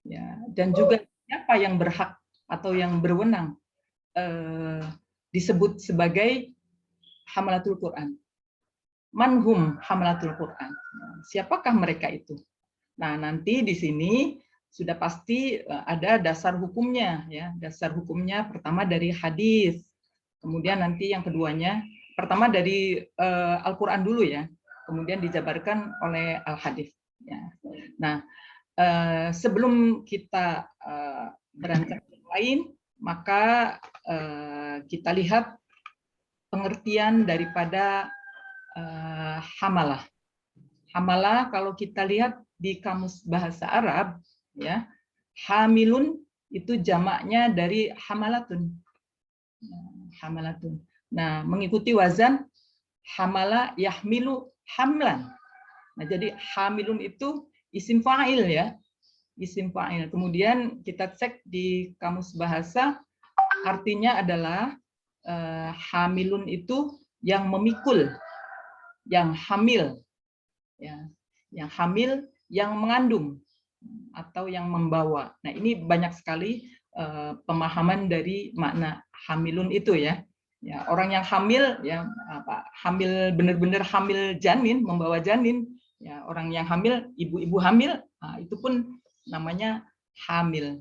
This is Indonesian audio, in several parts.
ya, dan juga siapa yang berhak atau yang berwenang disebut sebagai hamalatul Quran. Manhum hamalatul Quran. Siapakah mereka itu? Nah, nanti di sini sudah pasti ada dasar hukumnya, ya. Dasar hukumnya pertama dari hadis, kemudian nanti yang keduanya pertama dari Al-Quran dulu ya, kemudian dijabarkan oleh Al-Hadis. Ya. Nah, sebelum kita beranjak ke lain, maka kita lihat pengertian daripada hamalah. Hamalah kalau kita lihat di kamus bahasa Arab, ya, hamilun itu jamaknya dari hamalatun. Hamalatun. Nah, mengikuti wazan hamala yahmilu hamlan. Nah, jadi hamilun itu isim fa'il ya. Isim fa'il. Kemudian kita cek di kamus bahasa, artinya adalah hamilun itu yang memikul, yang hamil, ya, yang hamil, yang mengandung atau yang membawa. Nah, ini banyak sekali pemahaman dari makna hamilun itu ya. Ya, orang yang hamil ya apa? Hamil benar-benar hamil janin, membawa janin. Ya, orang yang hamil, ibu-ibu hamil, nah, itu pun namanya hamil.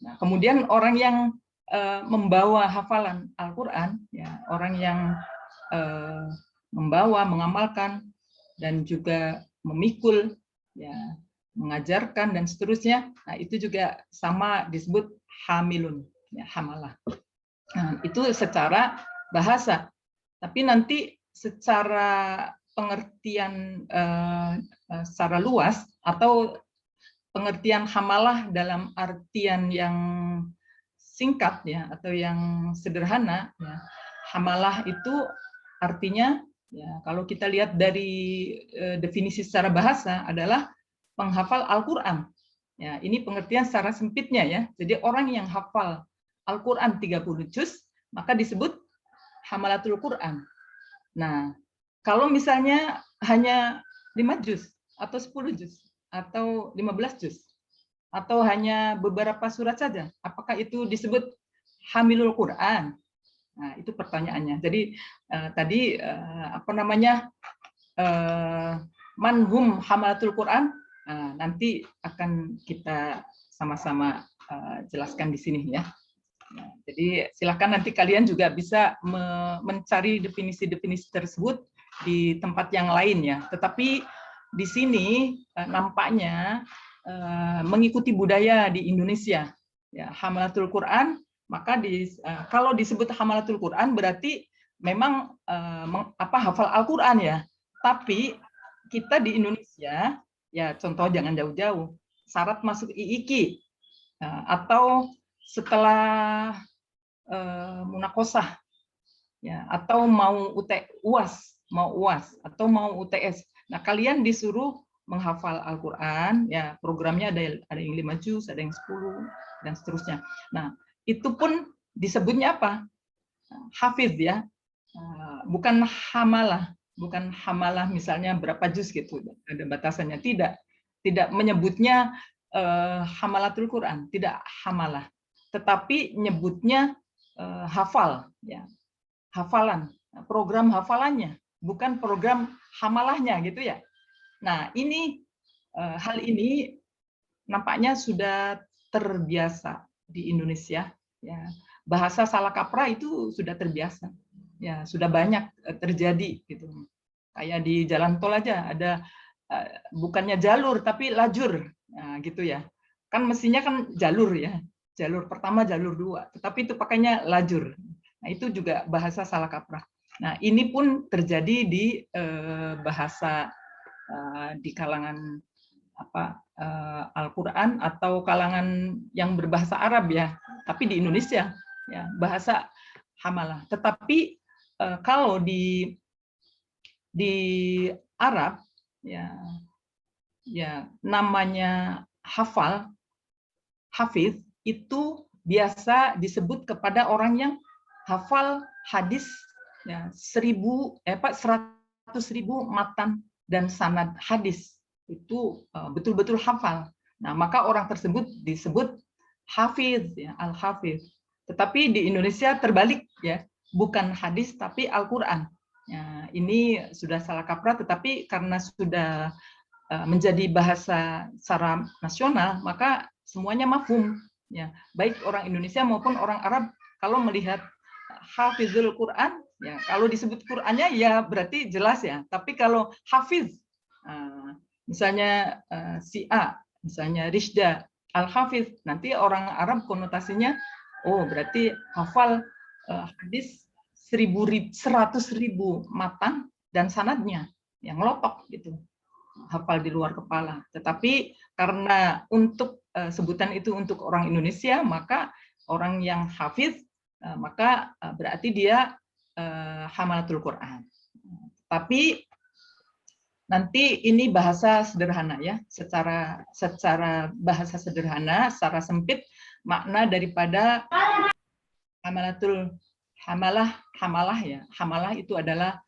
Nah, kemudian orang yang membawa hafalan Al-Quran, ya, orang yang membawa, mengamalkan, dan juga memikul, ya, mengajarkan dan seterusnya. Nah, itu juga sama disebut hamilun, ya, hamalah. Nah, itu secara bahasa. Tapi nanti secara pengertian secara luas atau pengertian hamalah dalam artian yang singkat ya atau yang sederhana ya. Hamalah itu artinya ya kalau kita lihat dari definisi secara bahasa adalah penghafal Al-Qur'an. Ya, ini pengertian secara sempitnya ya. Jadi orang yang hafal Al-Qur'an 30 juz maka disebut hamalatul Qur'an. Nah, kalau misalnya hanya 5 juz atau 10 juz atau 15 juz atau hanya beberapa surat saja, apakah itu disebut hamilul Quran? Nah, itu pertanyaannya. Jadi tadi apa namanya manhum hamalatul Quran, nanti akan kita sama-sama jelaskan di sini ya. Nah, jadi silakan nanti kalian juga bisa mencari definisi-definisi tersebut di tempat yang lain ya. Tetapi di sini nampaknya mengikuti budaya di Indonesia. Ya, hamalatul Quran, maka kalau disebut hamalatul Quran berarti memang hafal Al-Quran ya. Tapi kita di Indonesia, ya contoh jangan jauh-jauh, syarat masuk IIKI atau setelah munakosah, ya, atau mau UAS, atau mau UTS. Nah, kalian disuruh menghafal Al-Quran, ya programnya ada yang 5 juz, ada yang 10, dan seterusnya. Nah, itu pun disebutnya apa? Hafiz ya, bukan hamalah, misalnya berapa juz gitu, ada batasannya. Tidak menyebutnya hamalatul Quran, tidak hamalah, tetapi nyebutnya hafal, ya, hafalan, program hafalannya, bukan program hamalahnya gitu ya. Nah, ini hal ini nampaknya sudah terbiasa di Indonesia. Ya, bahasa salah kaprah itu sudah terbiasa. Ya, sudah banyak terjadi gitu. Kayak di jalan tol aja ada bukannya jalur tapi lajur, nah, gitu ya. Kan mestinya kan jalur ya, jalur pertama, jalur dua, tetapi itu pakainya lajur. Nah, itu juga bahasa salah kaprah. Nah, ini pun terjadi di bahasa di kalangan Al-Quran atau kalangan yang berbahasa Arab ya, tapi di Indonesia ya bahasa hamalah. Tetapi kalau di Arab ya namanya hafal, hafiz itu biasa disebut kepada orang yang hafal hadis ya 100.000 matan dan sanad hadis itu betul-betul hafal. Nah, maka orang tersebut disebut hafiz, ya, al-hafiz. Tetapi di Indonesia terbalik, ya, bukan hadis tapi Al-Quran. Ya, ini sudah salah kaprah, tetapi karena sudah menjadi bahasa secara nasional, maka semuanya mafhum. Ya, baik orang Indonesia maupun orang Arab kalau melihat hafizul Quran, ya, kalau disebut Qurannya ya berarti jelas ya. Tapi kalau hafiz, misalnya si A, misalnya Rishda al-Hafiz, nanti orang Arab konotasinya, oh berarti hafal hadis 100.000 matan dan sanadnya yang ngelotok gitu, hafal di luar kepala. Tetapi karena untuk sebutan itu untuk orang Indonesia, maka orang yang hafiz maka berarti dia hamalatul Quran. Tapi nanti ini bahasa sederhana ya, secara bahasa sederhana, secara sempit makna daripada hamalah ya. Hamalah itu adalah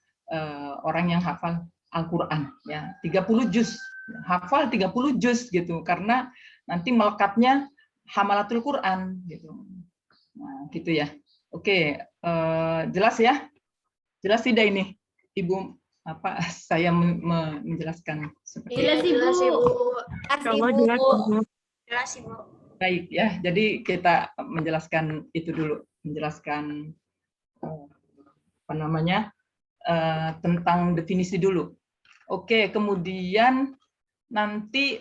orang yang hafal Al-Qur'an ya, 30 juz. Hafal 30 juz gitu, karena nanti melekatnya hamalatul Quran gitu. Nah, gitu ya. Oke, jelas ya? Jelas tidak ini, Ibu? Apa saya menjelaskan seperti itu? Jelas, Ibu. Jelas, Ibu. Baik ya, jadi kita menjelaskan itu dulu, menjelaskan apa namanya tentang definisi dulu. Oke, kemudian nanti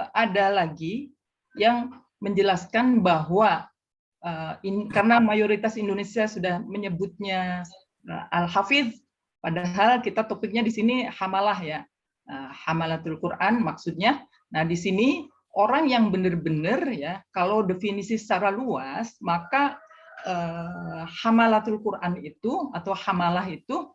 ada lagi yang menjelaskan bahwa karena mayoritas Indonesia sudah menyebutnya al-hafiz, padahal kita topiknya di sini hamalah ya, hamalatul Quran maksudnya. Nah di sini orang yang benar-benar ya, kalau definisi secara luas maka hamalatul Quran itu atau hamalah itu,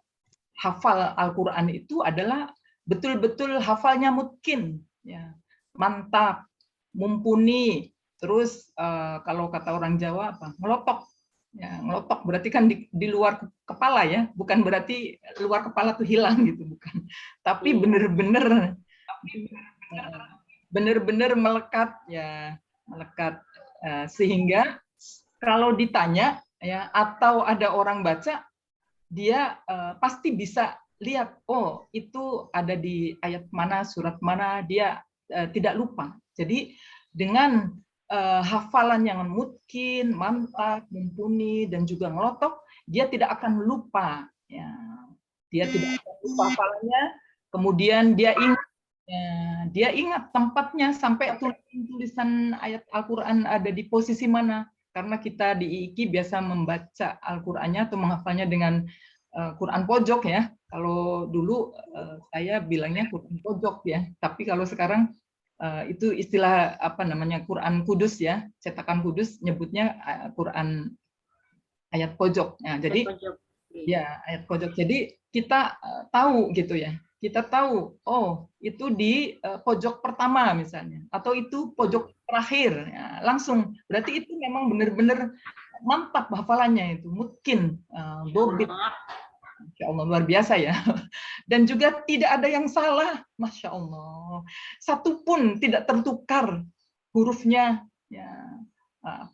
hafal Al-Quran itu adalah betul-betul hafalnya mungkin, ya, mantap, mumpuni. Terus kalau kata orang Jawa apa, ngelotok. Ya, ngelotok berarti kan di luar kepala ya, bukan berarti luar kepala tuh hilang gitu, bukan. Tapi benar-benar melekat ya, melekat sehingga kalau ditanya ya atau ada orang baca, dia pasti bisa lihat, oh itu ada di ayat mana, surat mana, dia tidak lupa. Jadi dengan hafalan yang mungkin, mantap, mumpuni, dan juga ngelotok, dia tidak akan lupa. Ya. Dia tidak akan lupa hafalannya, kemudian dia ingat tempatnya sampai tulisan ayat Al-Quran ada di posisi mana. Karena kita di IIKI biasa membaca Al-Qur'annya atau menghafalnya dengan Quran pojok ya. Kalau dulu saya bilangnya Quran pojok ya. Tapi kalau sekarang itu istilah apa namanya, Quran kudus ya, cetakan kudus nyebutnya Quran ayat pojok. Nah, jadi ya ayat pojok. Jadi kita tahu gitu ya. Kita tahu, oh itu di pojok pertama misalnya, atau itu pojok terakhir. Ya, langsung berarti itu memang benar-benar mantap hafalannya itu, mungkin bobit. Masya Allah, luar biasa ya. Dan juga tidak ada yang salah, Masya Allah. Satu pun tidak tertukar hurufnya, ya,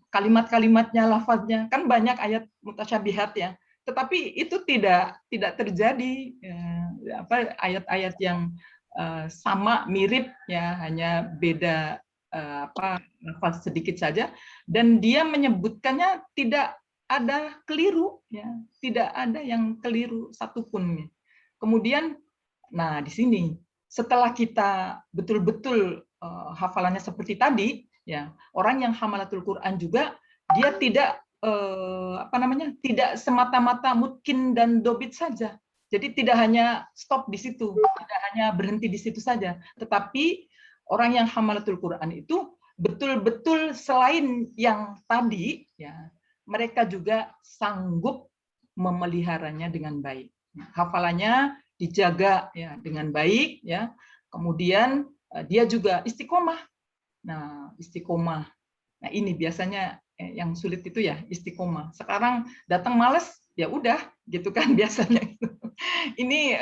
kalimat-kalimatnya, lafaznya. Kan banyak ayat mutasyabihat ya. Tetapi itu tidak terjadi ayat-ayat yang sama, mirip ya, hanya beda lafaz sedikit saja. Dan dia menyebutkannya tidak ada keliru ya, tidak ada yang keliru satupun. Kemudian nah di sini setelah kita betul-betul hafalannya seperti tadi ya, orang yang hamalatul Quran juga dia tidak tidak semata-mata mungkin dan dobit saja. Jadi tidak hanya stop di situ, tidak hanya berhenti di situ saja, tetapi orang yang hamalatul Quran itu betul-betul selain yang tadi ya, mereka juga sanggup memeliharanya dengan baik. Hafalannya dijaga ya dengan baik ya. Kemudian dia juga istiqomah. Nah, istiqomah. Nah, ini biasanya yang sulit itu ya, istiqomah. Sekarang datang males, ya udah gitu kan biasanya. Ini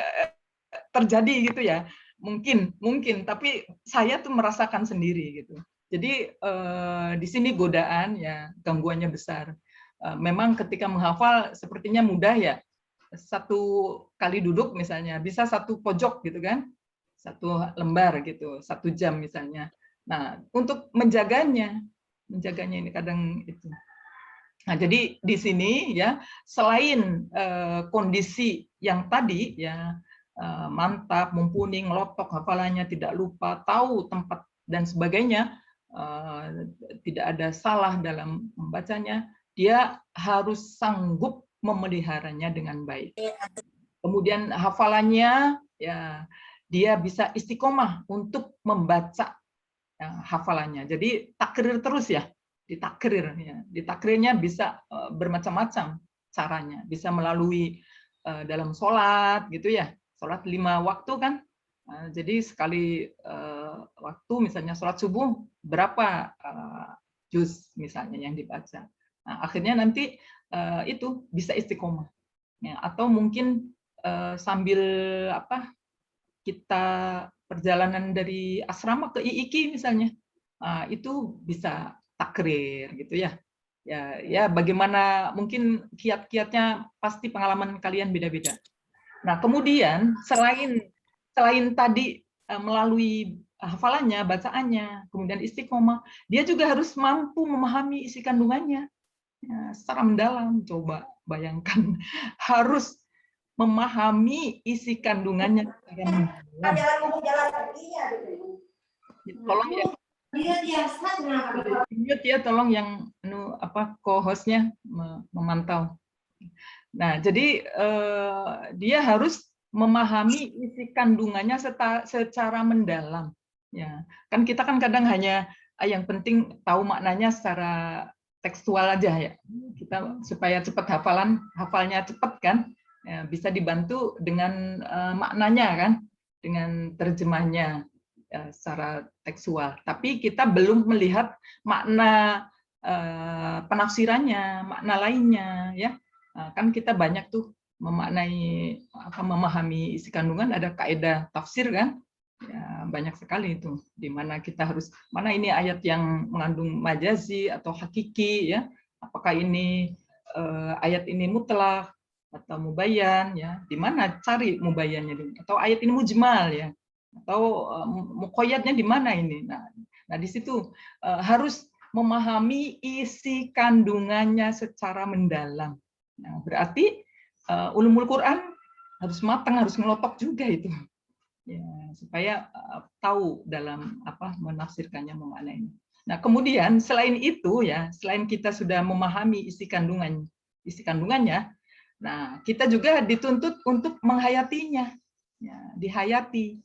terjadi gitu ya. Mungkin, tapi saya tuh merasakan sendiri gitu. Jadi di sini godaan ya, gangguannya besar. Memang ketika menghafal sepertinya mudah ya, satu kali duduk misalnya bisa satu pojok gitu kan, satu lembar gitu, 1 jam misalnya. Nah, untuk menjaganya ini kadang itu. Nah, jadi di sini ya, selain kondisi yang tadi ya, mantap, mumpuni, ngelotok hafalannya, tidak lupa, tahu tempat dan sebagainya, tidak ada salah dalam membacanya, dia harus sanggup memeliharanya dengan baik. Kemudian hafalannya ya, dia bisa istiqomah untuk membaca ya, hafalannya. Jadi takrir terus ya, ditakrir ya. Ditakrirnya bisa bermacam-macam caranya, bisa melalui dalam sholat gitu ya, sholat 5 waktu kan. Jadi sekali waktu misalnya sholat subuh berapa juz misalnya yang dibaca. Nah, akhirnya nanti itu bisa istiqomah ya. Atau mungkin sambil apa, kita perjalanan dari asrama ke IIKI misalnya, itu bisa takrir gitu ya. Ya bagaimana mungkin kiat-kiatnya, pasti pengalaman kalian beda-beda. Nah, kemudian selain tadi melalui hafalannya, bacaannya, kemudian istiqomah, dia juga harus mampu memahami isi kandungannya ya, secara mendalam. Coba bayangkan, harus memahami isi kandungannya. Tolong ya, mute ya, tolong yang co-hostnya memantau. Nah, jadi dia harus memahami isi kandungannya secara mendalam. Ya, kan kita kan kadang hanya yang penting tahu maknanya secara tekstual aja ya. Kita supaya cepat hafalnya cepat kan. Ya, bisa dibantu dengan maknanya kan, dengan terjemahnya ya, secara tekstual. Tapi kita belum melihat makna penafsirannya, makna lainnya ya. Kan kita banyak tuh memahami isi kandungan, ada kaidah tafsir kan. Ya, banyak sekali itu di mana kita harus, mana ini ayat yang mengandung majazi atau hakiki ya. Apakah ini ayat ini mutlak atau mubayyan ya, di mana cari mubayyannya, atau ayat ini mujmal ya, atau muqayyadnya di mana ini. Nah di situ harus memahami isi kandungannya secara mendalam. Nah, berarti ulumul Quran harus matang, harus ngelotok juga itu ya, supaya tahu dalam menafsirkannya, memaknainya. Nah kemudian selain itu ya, selain kita sudah memahami isi kandungannya, nah, kita juga dituntut untuk menghayatinya, ya, dihayati.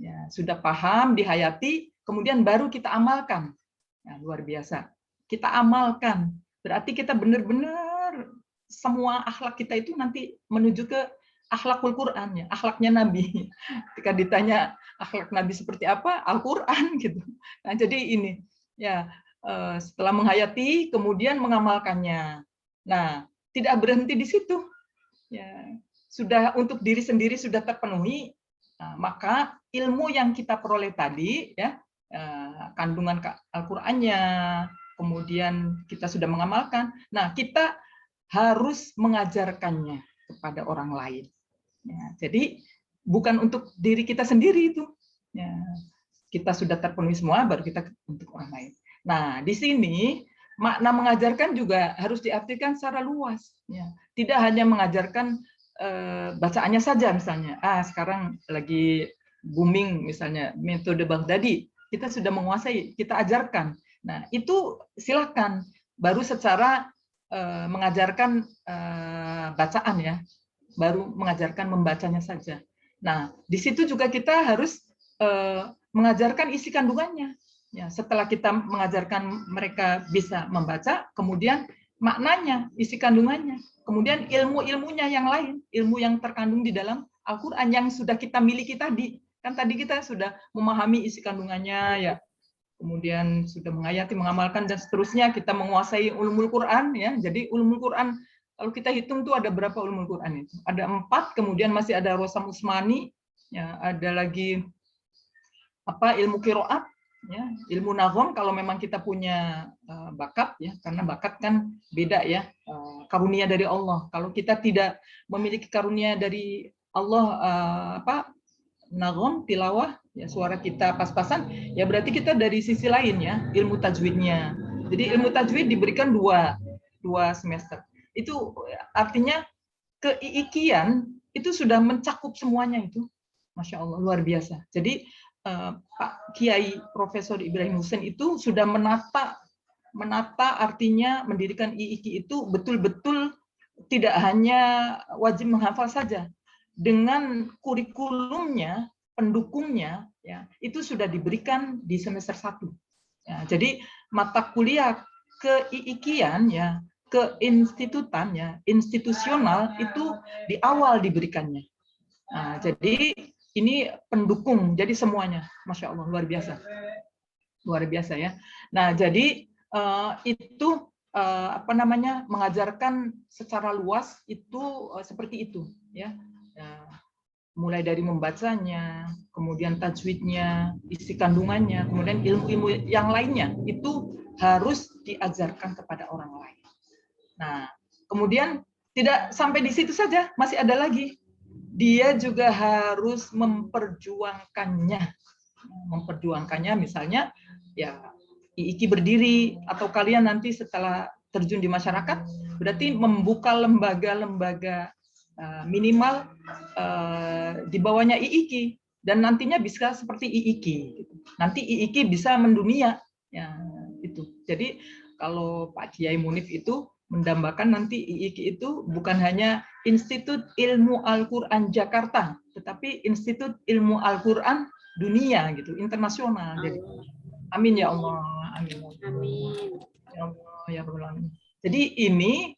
Ya, sudah paham, dihayati, kemudian baru kita amalkan. Ya, luar biasa. Kita amalkan, berarti kita benar-benar semua akhlak kita itu nanti menuju ke akhlakul Quran, ya, akhlaknya Nabi. Ketika ditanya akhlak Nabi seperti apa, Al-Quran gitu. Nah, jadi ini, ya setelah menghayati, kemudian mengamalkannya. Nah, tidak berhenti di situ. Ya, sudah untuk diri sendiri sudah terpenuhi, maka ilmu yang kita peroleh tadi, ya kandungan Al-Qur'annya, kemudian kita sudah mengamalkan. Nah, kita harus mengajarkannya kepada orang lain. Ya, jadi bukan untuk diri kita sendiri itu. Ya, kita sudah terpenuhi semua, baru kita untuk orang lain. Nah, di sini makna mengajarkan juga harus diartikan secara luas. Ya. Tidak hanya mengajarkan bacaannya saja misalnya. Sekarang lagi booming misalnya metode Baghdadi, kita sudah menguasai, kita ajarkan. Nah, itu silakan. Baru secara mengajarkan bacaan ya, baru mengajarkan membacanya saja. Nah, di situ juga kita harus mengajarkan isi kandungannya. Ya, setelah kita mengajarkan mereka bisa membaca, kemudian maknanya, isi kandungannya, kemudian ilmu-ilmunya yang lain, ilmu yang terkandung di dalam Al-Quran yang sudah kita miliki tadi. Kan tadi kita sudah memahami isi kandungannya, ya, kemudian sudah menghayati, mengamalkan, dan seterusnya kita menguasai ulumul Quran. Ya, jadi ulumul Quran, kalau kita hitung tuh ada berapa ulumul Quran itu? Ada 4, kemudian masih ada Rosam Usmani, ya, ada lagi ilmu qiraat, Ya, ilmu nagom kalau memang kita punya bakat ya, karena bakat kan beda ya, karunia dari Allah. Kalau kita tidak memiliki karunia dari Allah, nagom tilawah ya, suara kita pas-pasan, ya berarti kita dari sisi lain ya, ilmu tajwidnya. Jadi ilmu tajwid diberikan dua semester. Itu artinya keikian itu sudah mencakup semuanya itu. Masya Allah, luar biasa. Jadi Pak Kiai Profesor Ibrahim Hussein itu sudah menata artinya mendirikan IIKI itu betul-betul tidak hanya wajib menghafal saja, dengan kurikulumnya, pendukungnya ya, itu sudah diberikan di semester 1. Ya, jadi mata kuliah keiikian ya, keinstitutan ya, institusional itu di awal diberikannya. Nah, jadi ini pendukung, jadi semuanya, Masya Allah, luar biasa ya. Nah, jadi itu mengajarkan secara luas itu seperti itu, ya. Mulai dari membacanya, kemudian tajwidnya, isi kandungannya, kemudian ilmu-ilmu yang lainnya itu harus diajarkan kepada orang lain. Nah, kemudian tidak sampai di situ saja, masih ada lagi. Dia juga harus memperjuangkannya, misalnya ya IIKI berdiri atau kalian nanti setelah terjun di masyarakat berarti membuka lembaga-lembaga minimal di bawahnya IIKI, dan nantinya bisa seperti IIKI. Nanti IIKI bisa mendunia, ya itu. Jadi kalau Pak Kiai Munif itu mendambakan nanti IIKI itu bukan hanya Institut Ilmu Al-Quran Jakarta, tetapi Institut Ilmu Al-Quran dunia gitu, internasional. Jadi, amin ya Allah, amin. Amin. Ya Allah, ya Rabbal. Jadi ini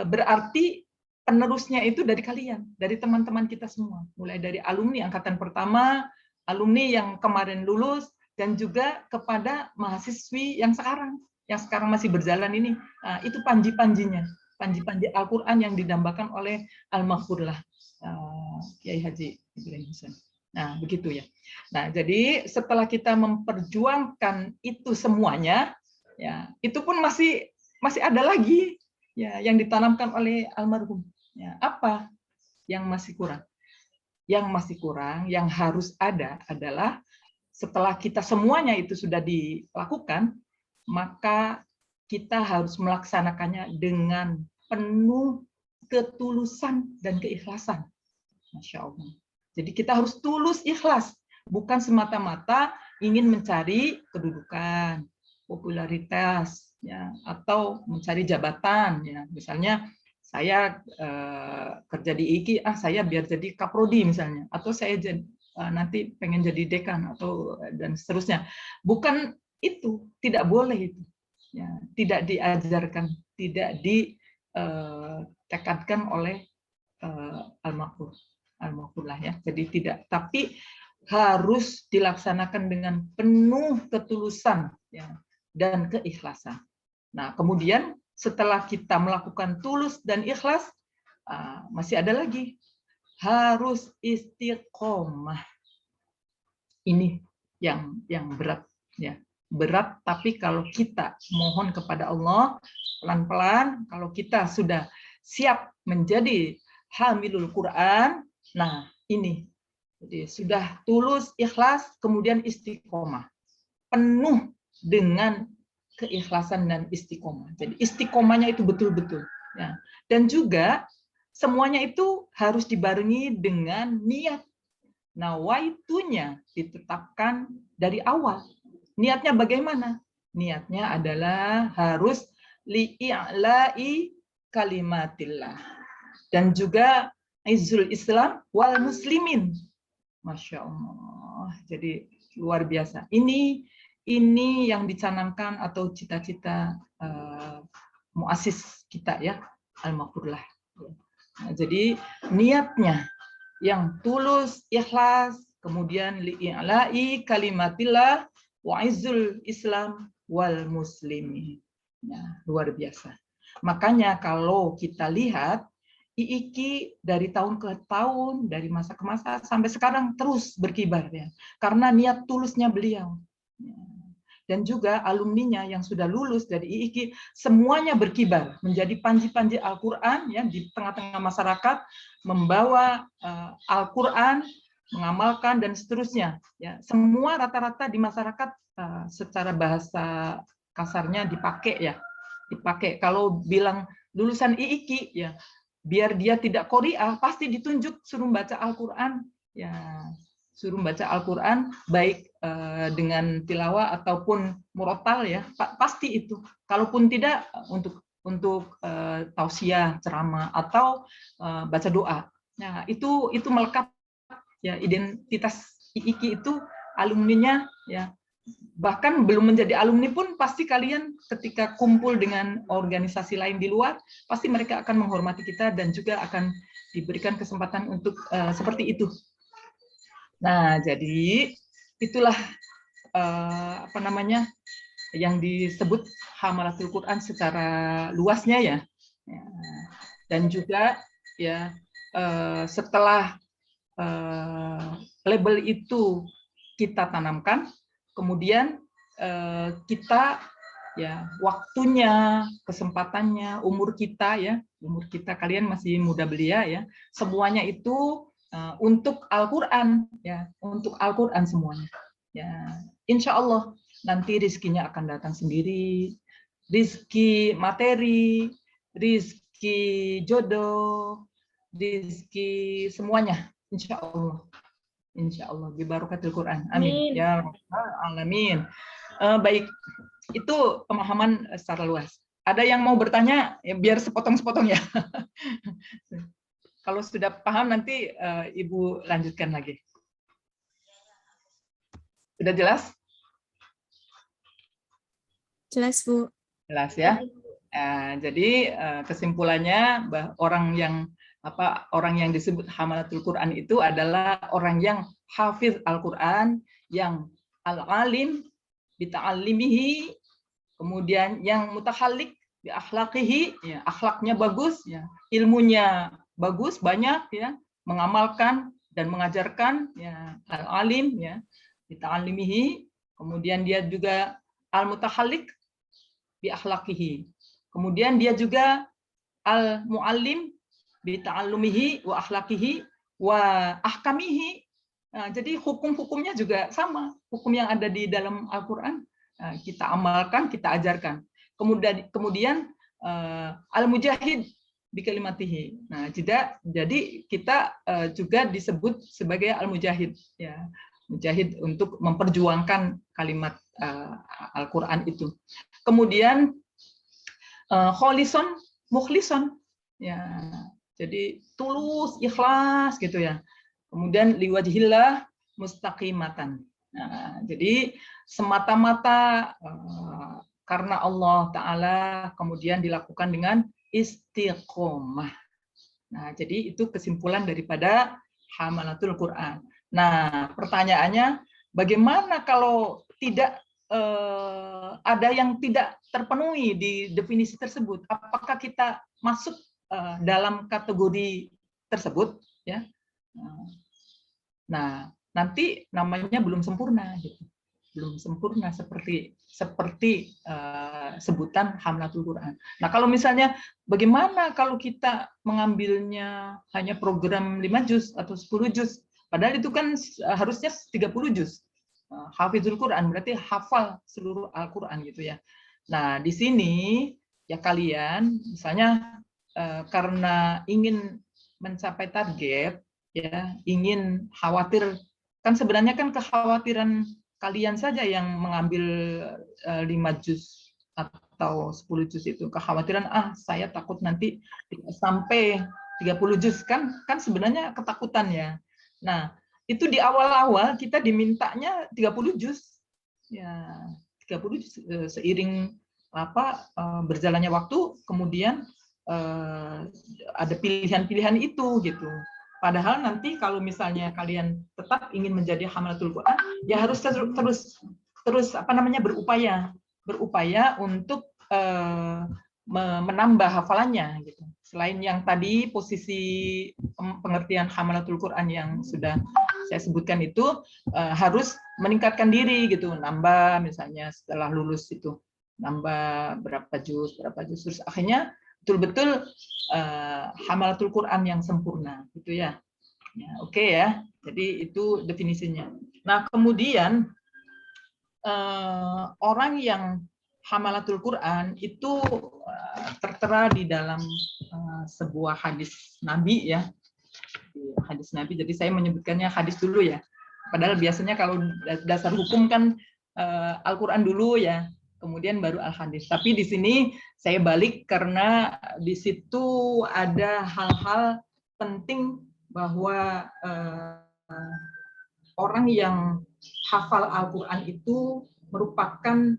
berarti penerusnya itu dari kalian, dari teman-teman kita semua, mulai dari alumni angkatan pertama, alumni yang kemarin lulus, dan juga kepada mahasiswi yang sekarang masih berjalan ini. Nah, itu panji-panjinya, panji-panji Al-Quran yang didambakan oleh Al-Mahfurlah Kiai Haji Ibrahim Hussein. Nah, begitu ya. Nah, jadi setelah kita memperjuangkan itu semuanya, ya, itu pun masih ada lagi ya yang ditanamkan oleh almarhum. Ya, apa yang masih kurang? Yang masih kurang, yang harus ada adalah setelah kita semuanya itu sudah dilakukan, maka kita harus melaksanakannya dengan penuh ketulusan dan keikhlasan. Masya Allah. Jadi kita harus tulus ikhlas, bukan semata-mata ingin mencari kedudukan, popularitas, ya, atau mencari jabatan. Ya. Misalnya saya kerja di IIKI, saya biar jadi kaprodi misalnya, atau saya nanti pengen jadi dekan atau dan seterusnya. Bukan itu, tidak boleh itu. Ya, tidak diajarkan, tidak ditekadkan oleh Al-Mahfurlah ya. Jadi tidak, tapi harus dilaksanakan dengan penuh ketulusan ya, dan keikhlasan. Nah, kemudian setelah kita melakukan tulus dan ikhlas, masih ada lagi, harus istiqomah. Ini yang berat ya. Berat, tapi kalau kita mohon kepada Allah pelan-pelan, kalau kita sudah siap menjadi hamilul Quran, nah ini jadi sudah tulus, ikhlas, kemudian istiqomah, penuh dengan keikhlasan dan istiqomah. Jadi istiqomahnya itu betul-betul ya. Dan juga semuanya itu harus dibarengi dengan niat. Nah, waitunya ditetapkan dari awal. Niatnya bagaimana? Niatnya adalah harus li'i'la'i kalimatillah. Dan juga izzul Islam wal muslimin. Masya Allah. Jadi luar biasa. Ini yang dicanangkan atau cita-cita muassis kita ya, Al-Mahfurlah. Nah, jadi niatnya yang tulus, ikhlas, kemudian li'i'la'i kalimatillah wa izzul Islam wal muslimin. Nah, luar biasa. Makanya kalau kita lihat IIKI dari tahun ke tahun, dari masa ke masa sampai sekarang terus berkibar ya. Karena niat tulusnya beliau. Dan juga alumninya yang sudah lulus dari IIKI semuanya berkibar menjadi panji-panji Al-Qur'an ya di tengah-tengah masyarakat, membawa Al-Qur'an, mengamalkan dan seterusnya ya. Semua rata-rata di masyarakat secara bahasa kasarnya dipakai ya. Dipakai. Kalau bilang lulusan IIKI ya, biar dia tidak Qori'ah pasti ditunjuk suruh baca Al-Qur'an ya. Suruh baca Al-Qur'an baik dengan tilawah ataupun murotal ya, pasti itu. Kalaupun tidak untuk tausiah, ceramah atau baca doa. Nah, itu melekat ya, identitas IIKI itu alumninya ya. Bahkan belum menjadi alumni pun pasti kalian ketika kumpul dengan organisasi lain di luar, pasti mereka akan menghormati kita dan juga akan diberikan kesempatan untuk seperti itu. Nah, jadi itulah apa namanya yang disebut Hamalatul Quran secara luasnya ya. Dan juga ya setelah label itu kita tanamkan, kemudian kita ya waktunya, kesempatannya, umur kita kalian masih muda belia ya, semuanya itu untuk Al-Qur'an ya, untuk Al-Qur'an semuanya. Ya, insya Allah nanti rizkinya akan datang sendiri, rizki materi, rizki jodoh, rizki semuanya, insya Allah. Insya Allah, bibarakatil Quran. Amin. Ya Rabbal Alamin. Baik, itu pemahaman secara luas. Ada yang mau bertanya? Ya, biar sepotong-sepotong ya. Kalau sudah paham nanti Ibu lanjutkan lagi. Sudah jelas? Jelas, Bu. Jelas ya. Jadi kesimpulannya orang yang disebut Hamalatul Quran itu adalah orang yang hafiz Al-Quran, yang al-alim bita'allimihi, kemudian yang mutahallik bi akhlaqihi, ya, akhlaknya bagus, ya, ilmunya bagus banyak ya, mengamalkan dan mengajarkan ya, al-alim ya, bita'allimihi, kemudian dia juga al-mutahallik bi akhlaqihi. Kemudian dia juga al-muallim bi ta'allumihi wa akhlaqihi wa ahkamihi. Nah, jadi hukum-hukumnya juga sama, hukum yang ada di dalam Al-Qur'an kita amalkan, kita ajarkan. Kemudian al-mujahid bi kalimatihi. Nah, jadi kita juga disebut sebagai al-mujahid ya. Mujahid untuk memperjuangkan kalimat Al-Qur'an itu. Kemudian kholison, mukhlison ya. Jadi tulus, ikhlas gitu ya. Kemudian liwajhillah mustaqimatan. Nah, jadi semata-mata karena Allah Ta'ala kemudian dilakukan dengan istiqomah. Nah, jadi itu kesimpulan daripada Hamalatul Quran. Nah, pertanyaannya, bagaimana kalau tidak ada yang tidak terpenuhi di definisi tersebut? Apakah kita masuk dalam kategori tersebut? Ya. Nah, nanti namanya belum sempurna, gitu. Belum sempurna seperti sebutan Hamalatul Quran. Nah, kalau misalnya bagaimana kalau kita mengambilnya hanya program 5 juz atau 10 juz, padahal itu kan harusnya 30 juz. Hafizul Quran berarti hafal seluruh Al-Quran gitu ya. Nah, di sini ya kalian misalnya karena ingin mencapai target ya, ingin khawatir, kan sebenarnya kan kekhawatiran kalian saja yang mengambil 5 juz atau 10 juz itu, kekhawatiran saya takut nanti sampai 30 juz, kan sebenarnya ketakutan ya. Nah, itu di awal-awal kita dimintanya 30 juz. Ya, 30 juz seiring berjalannya waktu, kemudian ada pilihan-pilihan itu gitu. Padahal nanti kalau misalnya kalian tetap ingin menjadi Hamalatul Quran, ya harus terus berupaya untuk menambah hafalannya gitu. Selain yang tadi posisi pengertian Hamalatul Quran yang sudah saya sebutkan itu harus meningkatkan diri gitu, nambah misalnya setelah lulus itu nambah berapa juz terus akhirnya betul-betul hamalatul Quran yang sempurna gitu ya. Oke ya. Jadi itu definisinya. Nah, kemudian orang yang hamalatul Quran itu tertera di dalam sebuah hadis Nabi ya. Hadis Nabi. Jadi saya menyebutkannya hadis dulu ya. Padahal biasanya kalau dasar hukum kan Al-Qur'an dulu ya, kemudian baru Al-Hadis. Tapi di sini saya balik karena di situ ada hal-hal penting bahwa orang yang hafal Al-Qur'an itu merupakan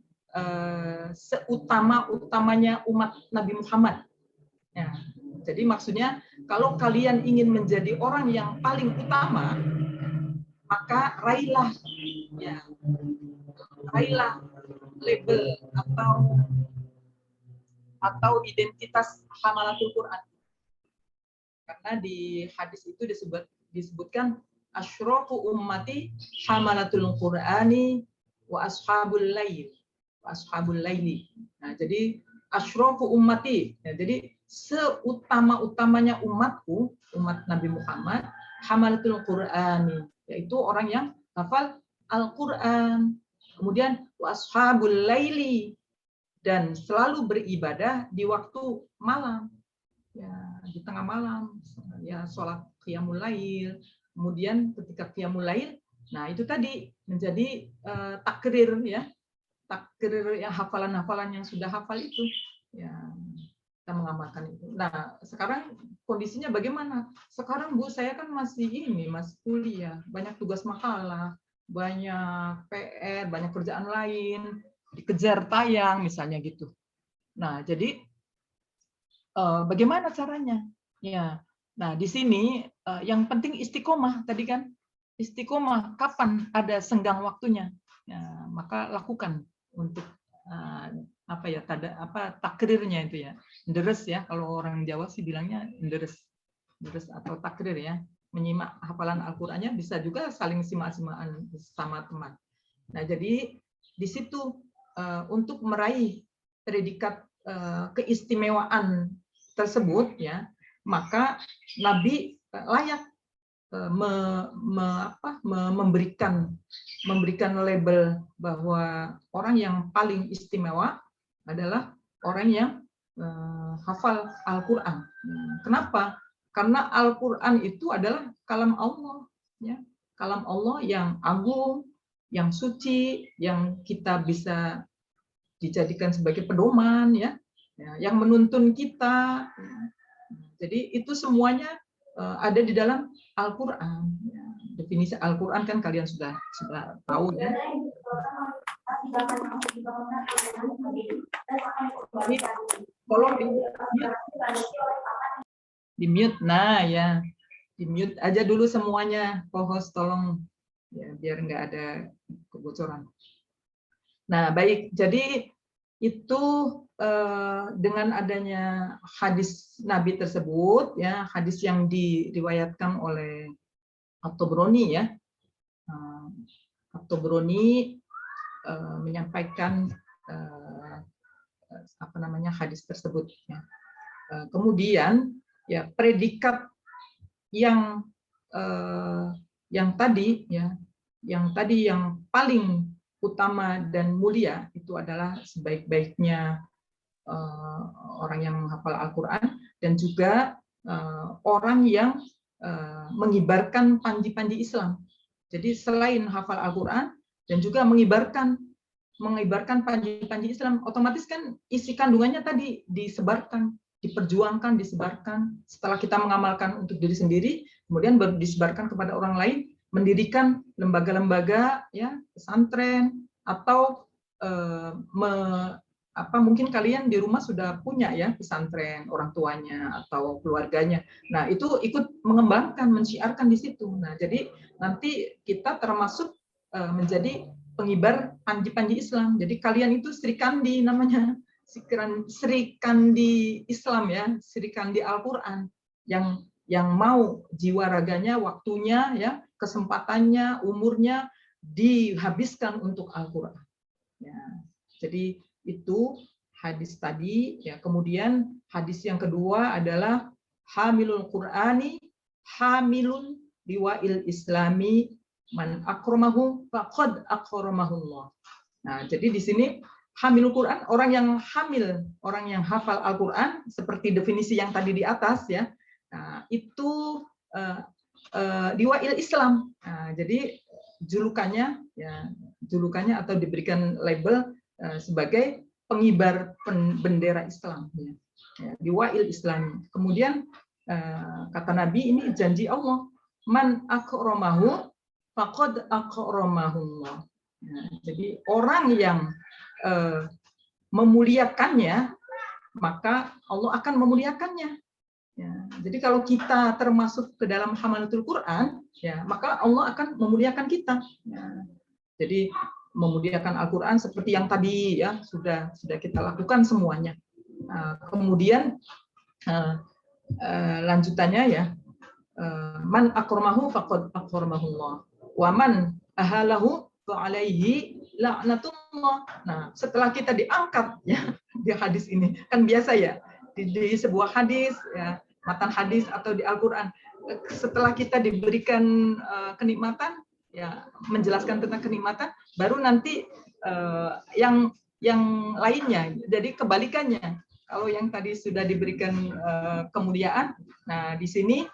seutama-utamanya umat Nabi Muhammad. Ya, jadi maksudnya kalau kalian ingin menjadi orang yang paling utama, maka raihlah label atau identitas hamalatul Quran. Karena di hadis itu disebutkan asyrafu ummati hamalatul Qur'ani wa ashabul laili. Nah, jadi asyrafu ummati, ya, jadi seutama-utamanya umatku, umat Nabi Muhammad, hamalatul Qur'ani, yaitu orang yang hafal Al-Qur'an. Kemudian washabul laili, dan selalu beribadah di waktu malam. Ya, di tengah malam, ya sholat qiyamul lail. Kemudian ketika qiyamul lail, nah itu tadi menjadi takrir ya. Takrir yang hafalan-hafalan yang sudah hafal itu. Ya, kita mengamalkan itu. Nah, sekarang kondisinya bagaimana? Sekarang Bu, saya kan masih kuliah, banyak tugas makalah, banyak PR, banyak kerjaan lain, dikejar tayang misalnya gitu. Nah, jadi bagaimana caranya? Ya. Nah, di sini yang penting istiqomah tadi kan. Istiqomah kapan ada senggang waktunya? Ya, maka lakukan untuk takrirnya itu ya. Deres ya, kalau orang Jawa sih bilangnya deres atau takrir ya. Menyimak hafalan Al-Qur'annya, bisa juga saling simak-simakan sama teman. Nah, jadi di situ untuk meraih predikat keistimewaan tersebut ya, maka Nabi layak memberikan label bahwa orang yang paling istimewa adalah orang yang hafal Al-Qur'an. Kenapa? Karena Al-Qur'an itu adalah kalam Allah ya. Kalam Allah yang agung, yang suci, yang kita bisa dijadikan sebagai pedoman ya, yang menuntun kita. Jadi itu semuanya ada di dalam Al-Qur'an. Definisi Al-Qur'an kan kalian sudah tahu ya. Tolong di mute. Nah ya, di mute aja dulu semuanya. Co-host tolong ya, biar nggak ada kebocoran. Nah baik, jadi itu dengan adanya hadis Nabi tersebut ya, hadis yang diriwayatkan oleh At-Tabrani ya. At-Tabrani menyampaikan hadis tersebut ya. Kemudian ya predikat yang tadi yang paling utama dan mulia itu adalah sebaik-baiknya orang yang menghafal Al-Qur'an dan juga orang yang mengibarkan panji-panji Islam. Jadi selain hafal Al-Qur'an dan juga mengibarkan panji-panji Islam, otomatis kan isi kandungannya tadi disebarkan, diperjuangkan, disebarkan. Setelah kita mengamalkan untuk diri sendiri, kemudian baru disebarkan kepada orang lain, mendirikan lembaga-lembaga ya, pesantren atau mungkin kalian di rumah sudah punya ya pesantren, orang tuanya atau keluarganya. Nah, itu ikut mengembangkan, menciarkan di situ. Nah, jadi nanti kita termasuk menjadi pengibar panji-panji Islam. Jadi kalian itu Sri Kandi namanya, Sri Kandi Islam ya, Sri Kandi Al-Qur'an yang yang mau jiwa raganya, waktunya, ya, kesempatannya, umurnya dihabiskan untuk Al-Quran. Ya, jadi itu hadis tadi. Ya, kemudian hadis yang kedua adalah hamilul Qur'ani hamilun liwa'il islami man akramahu faqad akramahullah. Nah, jadi di sini hamilul Quran, orang yang hamil, orang yang hafal Al-Quran, seperti definisi yang tadi di atas, ya. Nah, itu liwa'il Islam. Nah, jadi julukannya, ya, julukannya atau diberikan label sebagai pengibar bendera Islam, ya. Liwa'il Islam. Kemudian kata Nabi, ini janji Allah, man akramahu faqad akramahullah. Nah, jadi orang yang memuliakannya, maka Allah akan memuliakannya. Ya, jadi kalau kita termasuk ke dalam hamalatul Quran, ya, maka Allah akan memuliakan kita. Ya, jadi memuliakan Al-Quran seperti yang tadi, ya, sudah kita lakukan semuanya. Kemudian lanjutannya, ya, man akramahu faqad akramahullah wa man ahalahu fa'alaihi la'natullah. Nah, setelah kita diangkat, ya, di hadis ini, kan biasa, ya, di sebuah hadis, ya, matan hadis atau di Al-Quran, setelah kita diberikan kenikmatan, ya, menjelaskan tentang kenikmatan, baru nanti yang lainnya. Jadi kebalikannya, kalau yang tadi sudah diberikan kemuliaan, nah di sini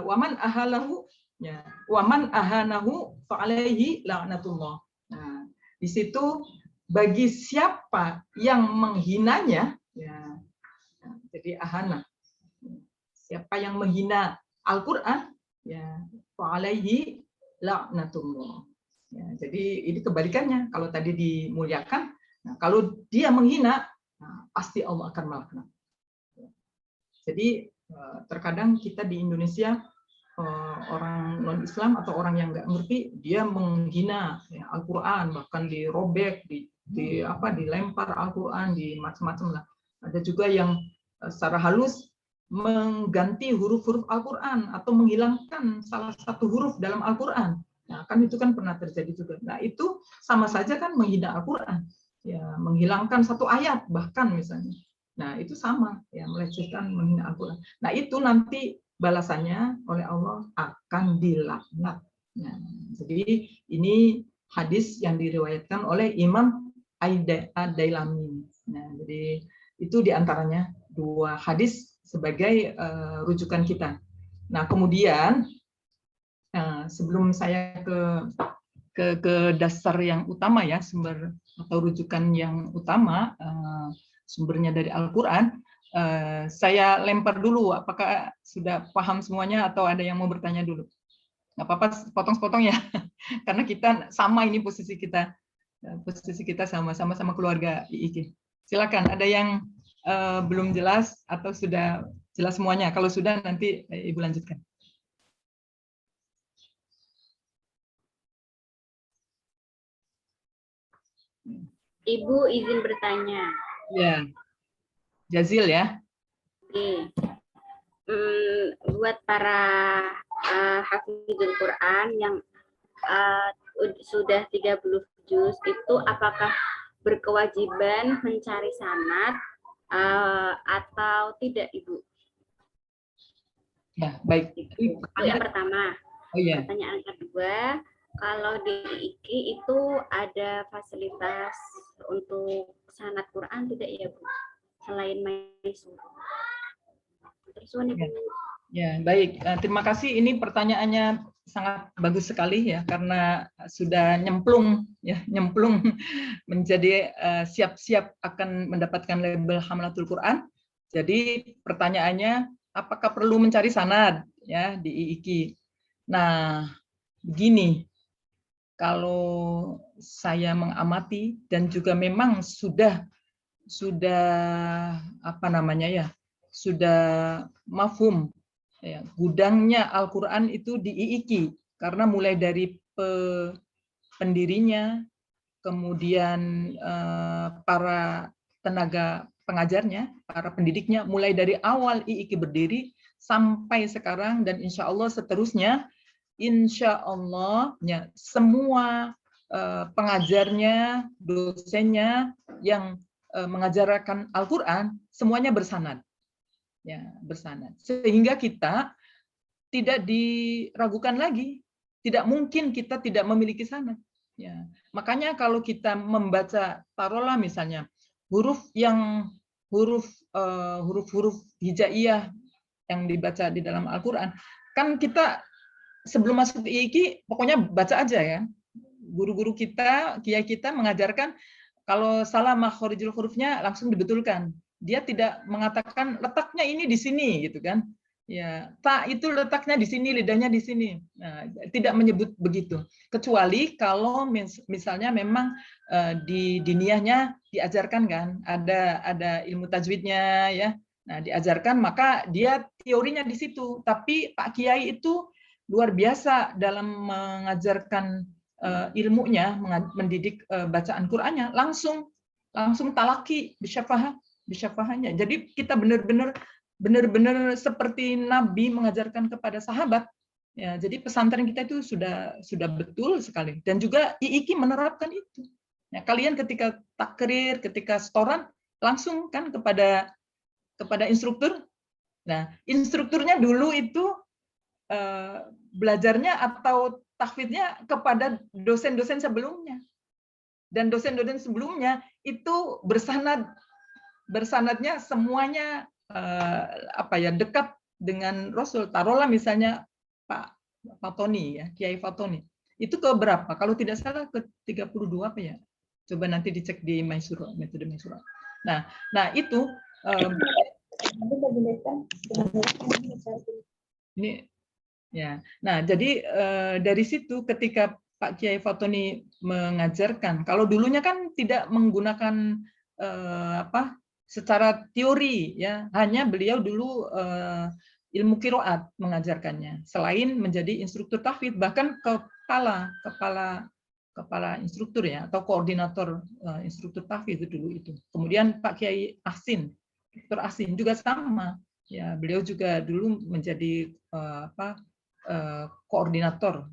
waman ahalahu, ya, waman ahanahu fa'alaihi la'natullah. Nah, di situ bagi siapa yang menghinanya, ya, jadi ahana, siapa yang menghina Al-Quran, ya, fa'alaihi la'natullah. Ya, jadi ini kebalikannya. Kalau tadi dimuliakan, nah, kalau dia menghina, nah, pasti Allah akan melaknat. Jadi terkadang kita di Indonesia, orang non-Islam atau orang yang nggak ngerti, dia menghina, ya, Al-Quran, bahkan dirobek, dilempar Al-Quran, di macam-macam lah. Ada juga yang secara halus mengganti huruf-huruf Al-Quran atau menghilangkan salah satu huruf dalam Al-Quran. Nah, kan itu kan pernah terjadi juga. Nah, itu sama saja kan menghina Al-Quran, ya, menghilangkan satu ayat bahkan misalnya. Nah, itu sama, ya, melecehkan, menghina Al-Quran. Nah, itu nanti balasannya oleh Allah akan dilaknat. Nah, jadi ini hadis yang diriwayatkan oleh Imam Ad-Dailami. Nah, jadi itu diantaranya dua hadis sebagai rujukan kita. Nah, kemudian sebelum saya ke dasar yang utama, ya, sumber atau rujukan yang utama, sumbernya dari Al-Quran, saya lempar dulu, apakah sudah paham semuanya atau ada yang mau bertanya dulu? Nggak apa-apa, potong-potong, ya, karena kita sama, ini posisi kita sama keluarga IIK. Silakan, ada yang belum jelas atau sudah jelas semuanya? Kalau sudah, nanti Ibu lanjutkan. Ibu izin bertanya. Ya, Jazil, ya. Oke. Buat para hafizul Quran yang sudah 30 juz, itu apakah berkewajiban mencari sanad atau tidak, Ibu? Ya, baik. Itu yang pertama. Oh, ya. Pertanyaan kedua, kalau di IIKI itu ada fasilitas untuk sanad Quran tidak, ya, Bu? Selain Maisur. Terus, Ibu. Ya, baik. Terima kasih. Ini pertanyaannya sangat bagus sekali, ya, karena sudah nyemplung menjadi siap-siap akan mendapatkan label Hamalatul Quran. Jadi pertanyaannya, apakah perlu mencari sanad, ya, di IIKI? Nah, begini, kalau saya mengamati dan juga memang sudah apa namanya, ya, sudah mafhum, ya, gudangnya Al-Quran itu di IIKI, karena mulai dari pendirinya, kemudian para tenaga pengajarnya, para pendidiknya, mulai dari awal IIKI berdiri sampai sekarang dan insya Allah seterusnya, insya Allah ya, semua pengajarnya, dosennya yang mengajarkan Al-Quran semuanya bersanad, ya bersanad, sehingga kita tidak diragukan lagi, tidak mungkin kita tidak memiliki sanad. Ya, makanya kalau kita membaca, taruhlah misalnya huruf hijaiyah yang dibaca di dalam Al-Quran, kan kita sebelum masuk ke IIKI pokoknya baca aja ya. Guru-guru kita, kiai kita mengajarkan kalau salah makhorijul hurufnya langsung dibetulkan. Dia tidak mengatakan letaknya ini di sini gitu kan. Ya, tak itu letaknya di sini, lidahnya di sini. Nah, tidak menyebut begitu. Kecuali kalau misalnya memang di diniyahnya diajarkan kan, ada ilmu tajwidnya ya. Nah, diajarkan maka dia teorinya di situ. Tapi Pak Kiai itu luar biasa dalam mengajarkan ilmunya, mendidik bacaan Qur'annya, langsung talaki bisyafahanya. Jadi kita benar-benar seperti Nabi mengajarkan kepada sahabat. Ya, jadi pesantren kita itu sudah betul sekali. Dan juga IIKI menerapkan itu. Ya, kalian ketika takrir, ketika setoran, langsung kan kepada instruktur. Nah, instrukturnya dulu itu belajarnya atau tahfidnya kepada dosen-dosen sebelumnya. Dan dosen-dosen sebelumnya itu bersanadnya semuanya dekat dengan Rasul. Taruhlah misalnya Pak Fatoni ya, Kiai Fatoni. Itu ke berapa? Kalau tidak salah ke 32 apa ya? Coba nanti dicek di Maisura, metode Maisura. Nah, itu ini ya. Nah, jadi dari situ ketika Pak Kiai Fatoni mengajarkan, kalau dulunya kan tidak menggunakan secara teori ya, hanya beliau dulu ilmu qiraat mengajarkannya. Selain menjadi instruktur tahfidz, bahkan kepala instruktur ya, atau koordinator instruktur tahfidz dulu itu. Kemudian Pak Kiai Ahsin, Dr. Ahsin juga sama. Ya, beliau juga dulu menjadi koordinator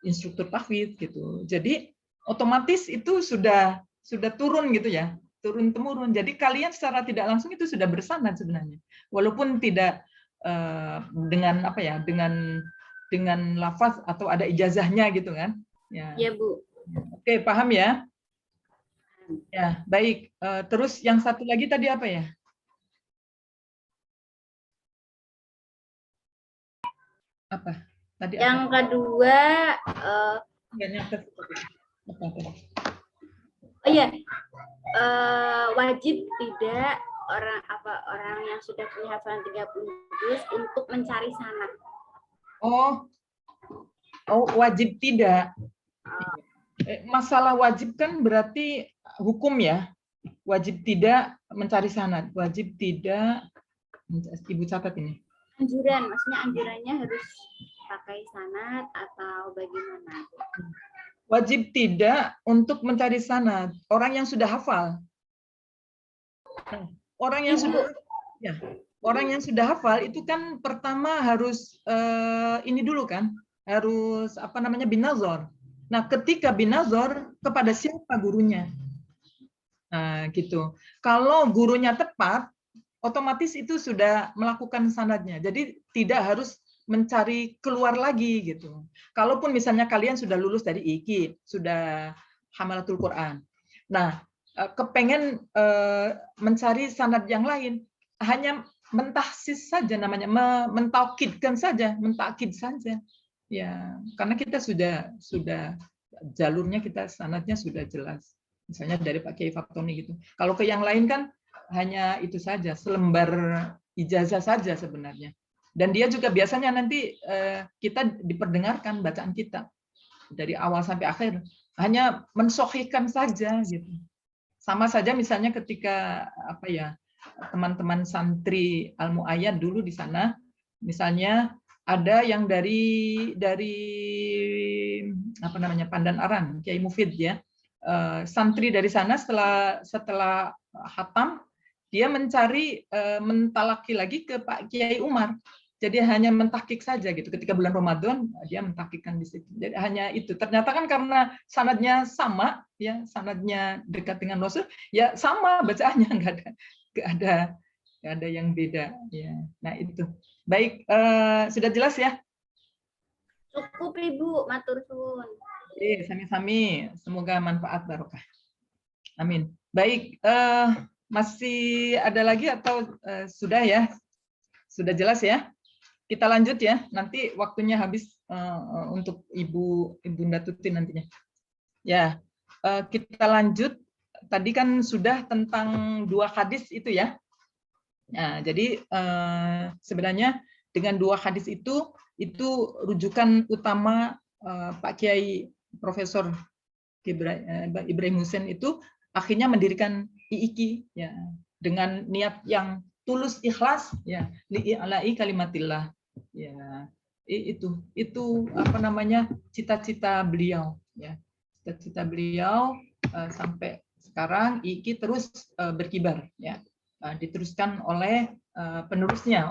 instruktur tahfidz gitu. Jadi otomatis itu sudah turun gitu ya, turun temurun. Jadi kalian secara tidak langsung itu sudah bersanad sebenarnya, walaupun tidak dengan dengan lafaz atau ada ijazahnya gitu kan? Ya, ya Bu. Oke, paham ya? Ya, baik. Terus yang satu lagi tadi apa ya? Apa? Tadi yang apa? kedua oh iya, wajib tidak orang yang sudah punya hafalan 30 juz untuk mencari sanad. Oh, wajib tidak. Masalah wajib kan berarti hukum ya. Wajib tidak mencari sanad. Wajib tidak, Ibu catat ini. Anjuran, maksudnya anjurannya harus pakai sanad atau bagaimana? Wajib tidak untuk mencari sanad. Orang yang sudah hafal. Orang yang sudah hafal itu kan pertama harus ini dulu kan, harus binazor. Nah, ketika binazor kepada siapa gurunya? Nah, gitu. Kalau gurunya tepat, otomatis itu sudah melakukan sanadnya. Jadi tidak harus mencari keluar lagi gitu. Kalaupun misalnya kalian sudah lulus dari IIKI, sudah Hamalatul Quran. Nah, kepengen mencari sanad yang lain, hanya mentahsis saja namanya, mentaukidkan saja, mentakid saja. Ya, karena kita sudah jalurnya, kita sanadnya sudah jelas. Misalnya dari Pak Kiai Fatoni gitu. Kalau ke yang lain kan hanya itu saja, selembar ijazah saja sebenarnya. Dan dia juga biasanya nanti kita diperdengarkan bacaan kita dari awal sampai akhir, hanya mensohikan saja gitu. Sama saja misalnya ketika teman-teman santri Al-Mu'ayyad dulu di sana, misalnya ada yang dari Pandan Aran, Kiai Mufid ya, santri dari sana setelah hatam dia mencari mentalaki lagi ke Pak Kiai Umar. Jadi hanya mentakik saja gitu. Ketika bulan Ramadan dia mentakikkan di situ. Jadi hanya itu. Ternyata kan karena sanadnya sama, ya sanadnya dekat dengan Rasul, ya sama bacaannya, nggak ada yang beda. Ya, nah itu. Baik, sudah jelas ya? Cukup Ibu, matur suwun. Oke, sami-sami. Semoga manfaat barokah. Amin. Baik, masih ada lagi atau sudah ya? Sudah jelas ya? Kita lanjut ya, nanti waktunya habis untuk Ibunda Tuti nantinya. Ya, kita lanjut. Tadi kan sudah tentang 2 hadis itu ya. Nah, jadi sebenarnya dengan 2 hadis itu rujukan utama Pak Kiai Profesor Ibrahim Hussein itu akhirnya mendirikan IIKI ya dengan niat yang tulus ikhlas ya li'ala'i kalimatillah. Ya, itu apa namanya cita-cita beliau ya. Cita-cita beliau sampai sekarang IIKI terus berkibar ya. Diteruskan oleh penerusnya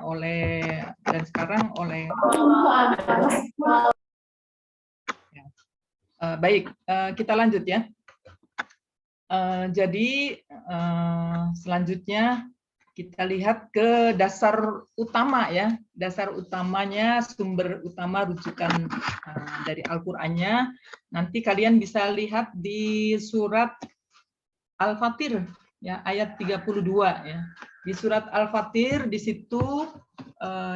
dan sekarang oleh ya. Baik, kita lanjut ya. Jadi selanjutnya kita lihat ke dasar utama ya. Dasar utamanya, sumber utama rujukan dari Al-Qur'annya. Nanti kalian bisa lihat di surat Al-Fatir ya, ayat 32 ya. Di surat Al-Fatir di situ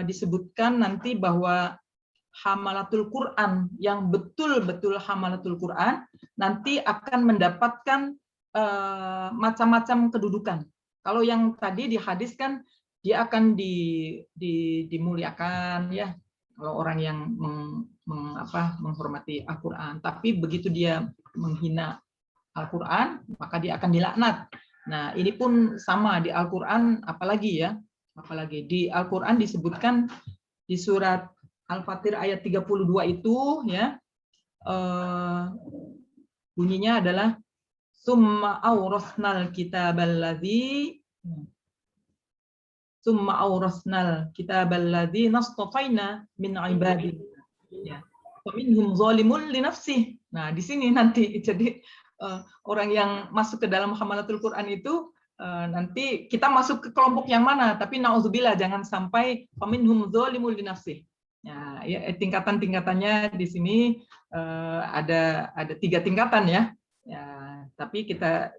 disebutkan nanti bahwa hamalatul Quran yang betul-betul hamalatul Quran nanti akan mendapatkan macam-macam kedudukan. Kalau yang tadi di hadis kan dia akan dimuliakan ya. Kalau orang yang menghormati Al-Qur'an, tapi begitu dia menghina Al-Qur'an, maka dia akan dilaknat. Nah, ini pun sama di Al-Qur'an, apalagi ya? Apalagi di Al-Qur'an disebutkan di surat Al-Fatir ayat 32 itu ya bunyinya adalah summa aurasnal kitaballadzi nastafaina min ibadina ya faminhum zalimun li nafsihi. Nah di sini nanti jadi orang yang masuk ke dalam hamalatul Quran itu nanti kita masuk ke kelompok yang mana, tapi nauzubillah jangan sampai faminhum zalimun li nafsihi. Ya, tingkatan-tingkatannya di sini ada 3 tingkatan ya. Ya, tapi kita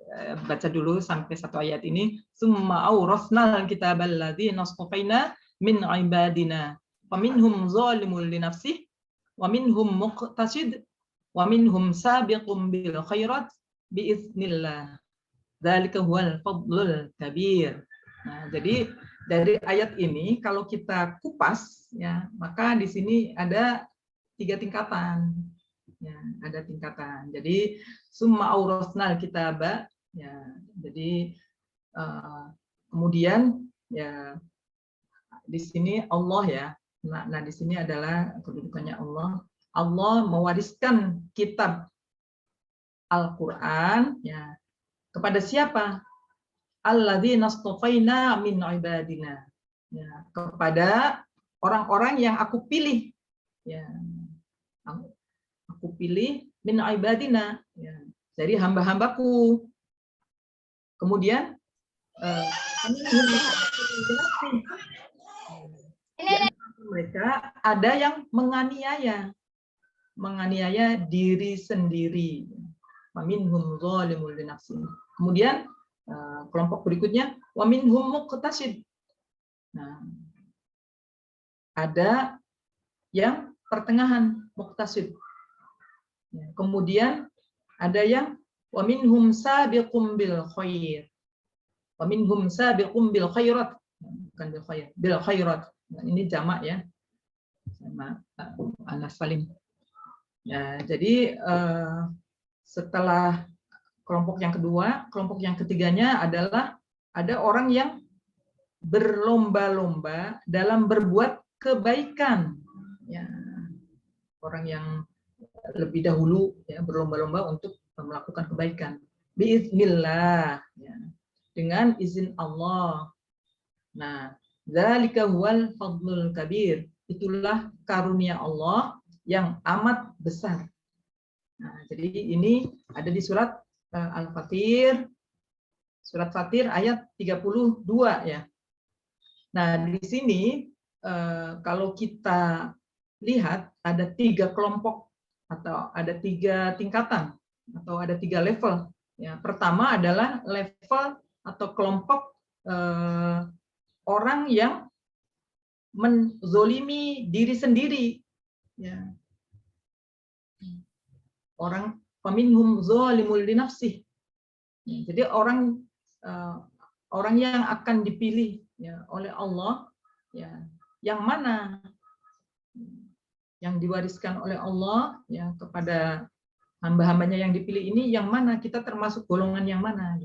baca dulu sampai 1 ayat ini. Summa aurasnal kitaballadzina nastafaina min ibadina faminhum zalimun li nafsihi wa minhum muqtasid wa minhum sabiqun bil khairat biiznillah. Dzalika huwal fadlul kabir. Nah, jadi dari ayat ini kalau kita kupas ya, maka di sini ada 3 tingkatan. Ya, ada tingkatan. Jadi summa aurasnal kitaba ya. Jadi kemudian ya di sini Allah ya. Nah, di sini adalah kedudukannya Allah. Allah mewariskan kitab Al-Qur'an ya kepada siapa? Alladzina nastafaina min ibadina. Ya, kepada orang-orang yang aku pilih. Ya. Aku pilih min ibadina, ya, dari hamba-hambaku. Kemudian mereka ada yang menganiaya diri sendiri. Minhum zalimul li nafsihi. Kemudian kelompok berikutnya wa minhum muqtasid. Nah, ada yang pertengahan muqtasid. Kemudian ada yang wa minhum sabiqum bil khair. Wa minhum sabiqum bil khairat. Bukan bil khair, bil khairat. Nah, ini jamak ya. Sama Anas Salim. Ya, jadi setelah kelompok yang kedua, kelompok yang ketiganya adalah ada orang yang berlomba-lomba dalam berbuat kebaikan. Ya, orang yang lebih dahulu ya berlomba-lomba untuk melakukan kebaikan. Biiznillah. Ya. dengan izin Allah. Nah, dzalika huwal fadlul kabir. Itulah karunia Allah yang amat besar. Nah, jadi ini ada di surat Al-Fatir, surat Fatir ayat 32 ya. Nah, di sini kalau kita lihat ada 3 kelompok atau ada 3 tingkatan atau ada 3 level. Ya, pertama adalah level atau kelompok orang yang menzolimi diri sendiri. Ya. Orang faminhum zalimul li nafsih. Jadi orang yang akan dipilih ya oleh Allah ya, yang mana yang diwariskan oleh Allah ya kepada hamba-hambanya yang dipilih ini, yang mana kita termasuk golongan yang mana.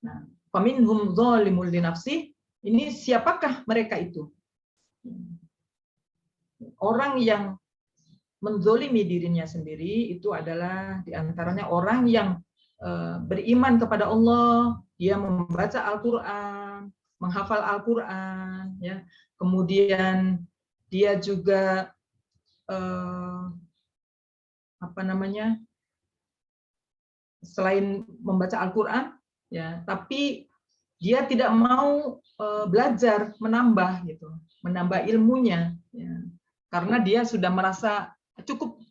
Nah, faminhum zalimul li nafsih, ini siapakah mereka itu? Orang yang menzolimi dirinya sendiri itu adalah diantaranya orang yang beriman kepada Allah, dia membaca Al-Quran, menghafal Al-Quran, ya. Kemudian dia juga selain membaca Al-Quran, ya, tapi dia tidak mau belajar, menambah ilmunya, ya. Karena dia sudah merasa cukup,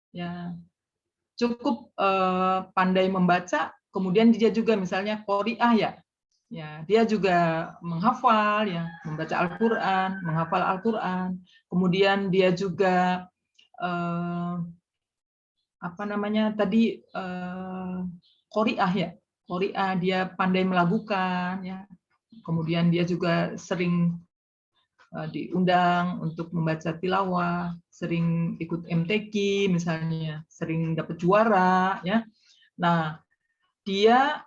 ya, cukup pandai membaca. Kemudian dia juga misalnya qori'ah ya, dia juga menghafal, ya, membaca Al-Quran, menghafal Al-Quran. Kemudian dia juga qori'ah ya, qori'ah, dia pandai melakukan, ya. Kemudian dia juga sering diundang untuk membaca tilawah, sering ikut MTQ misalnya, sering dapat juara, ya. Nah, dia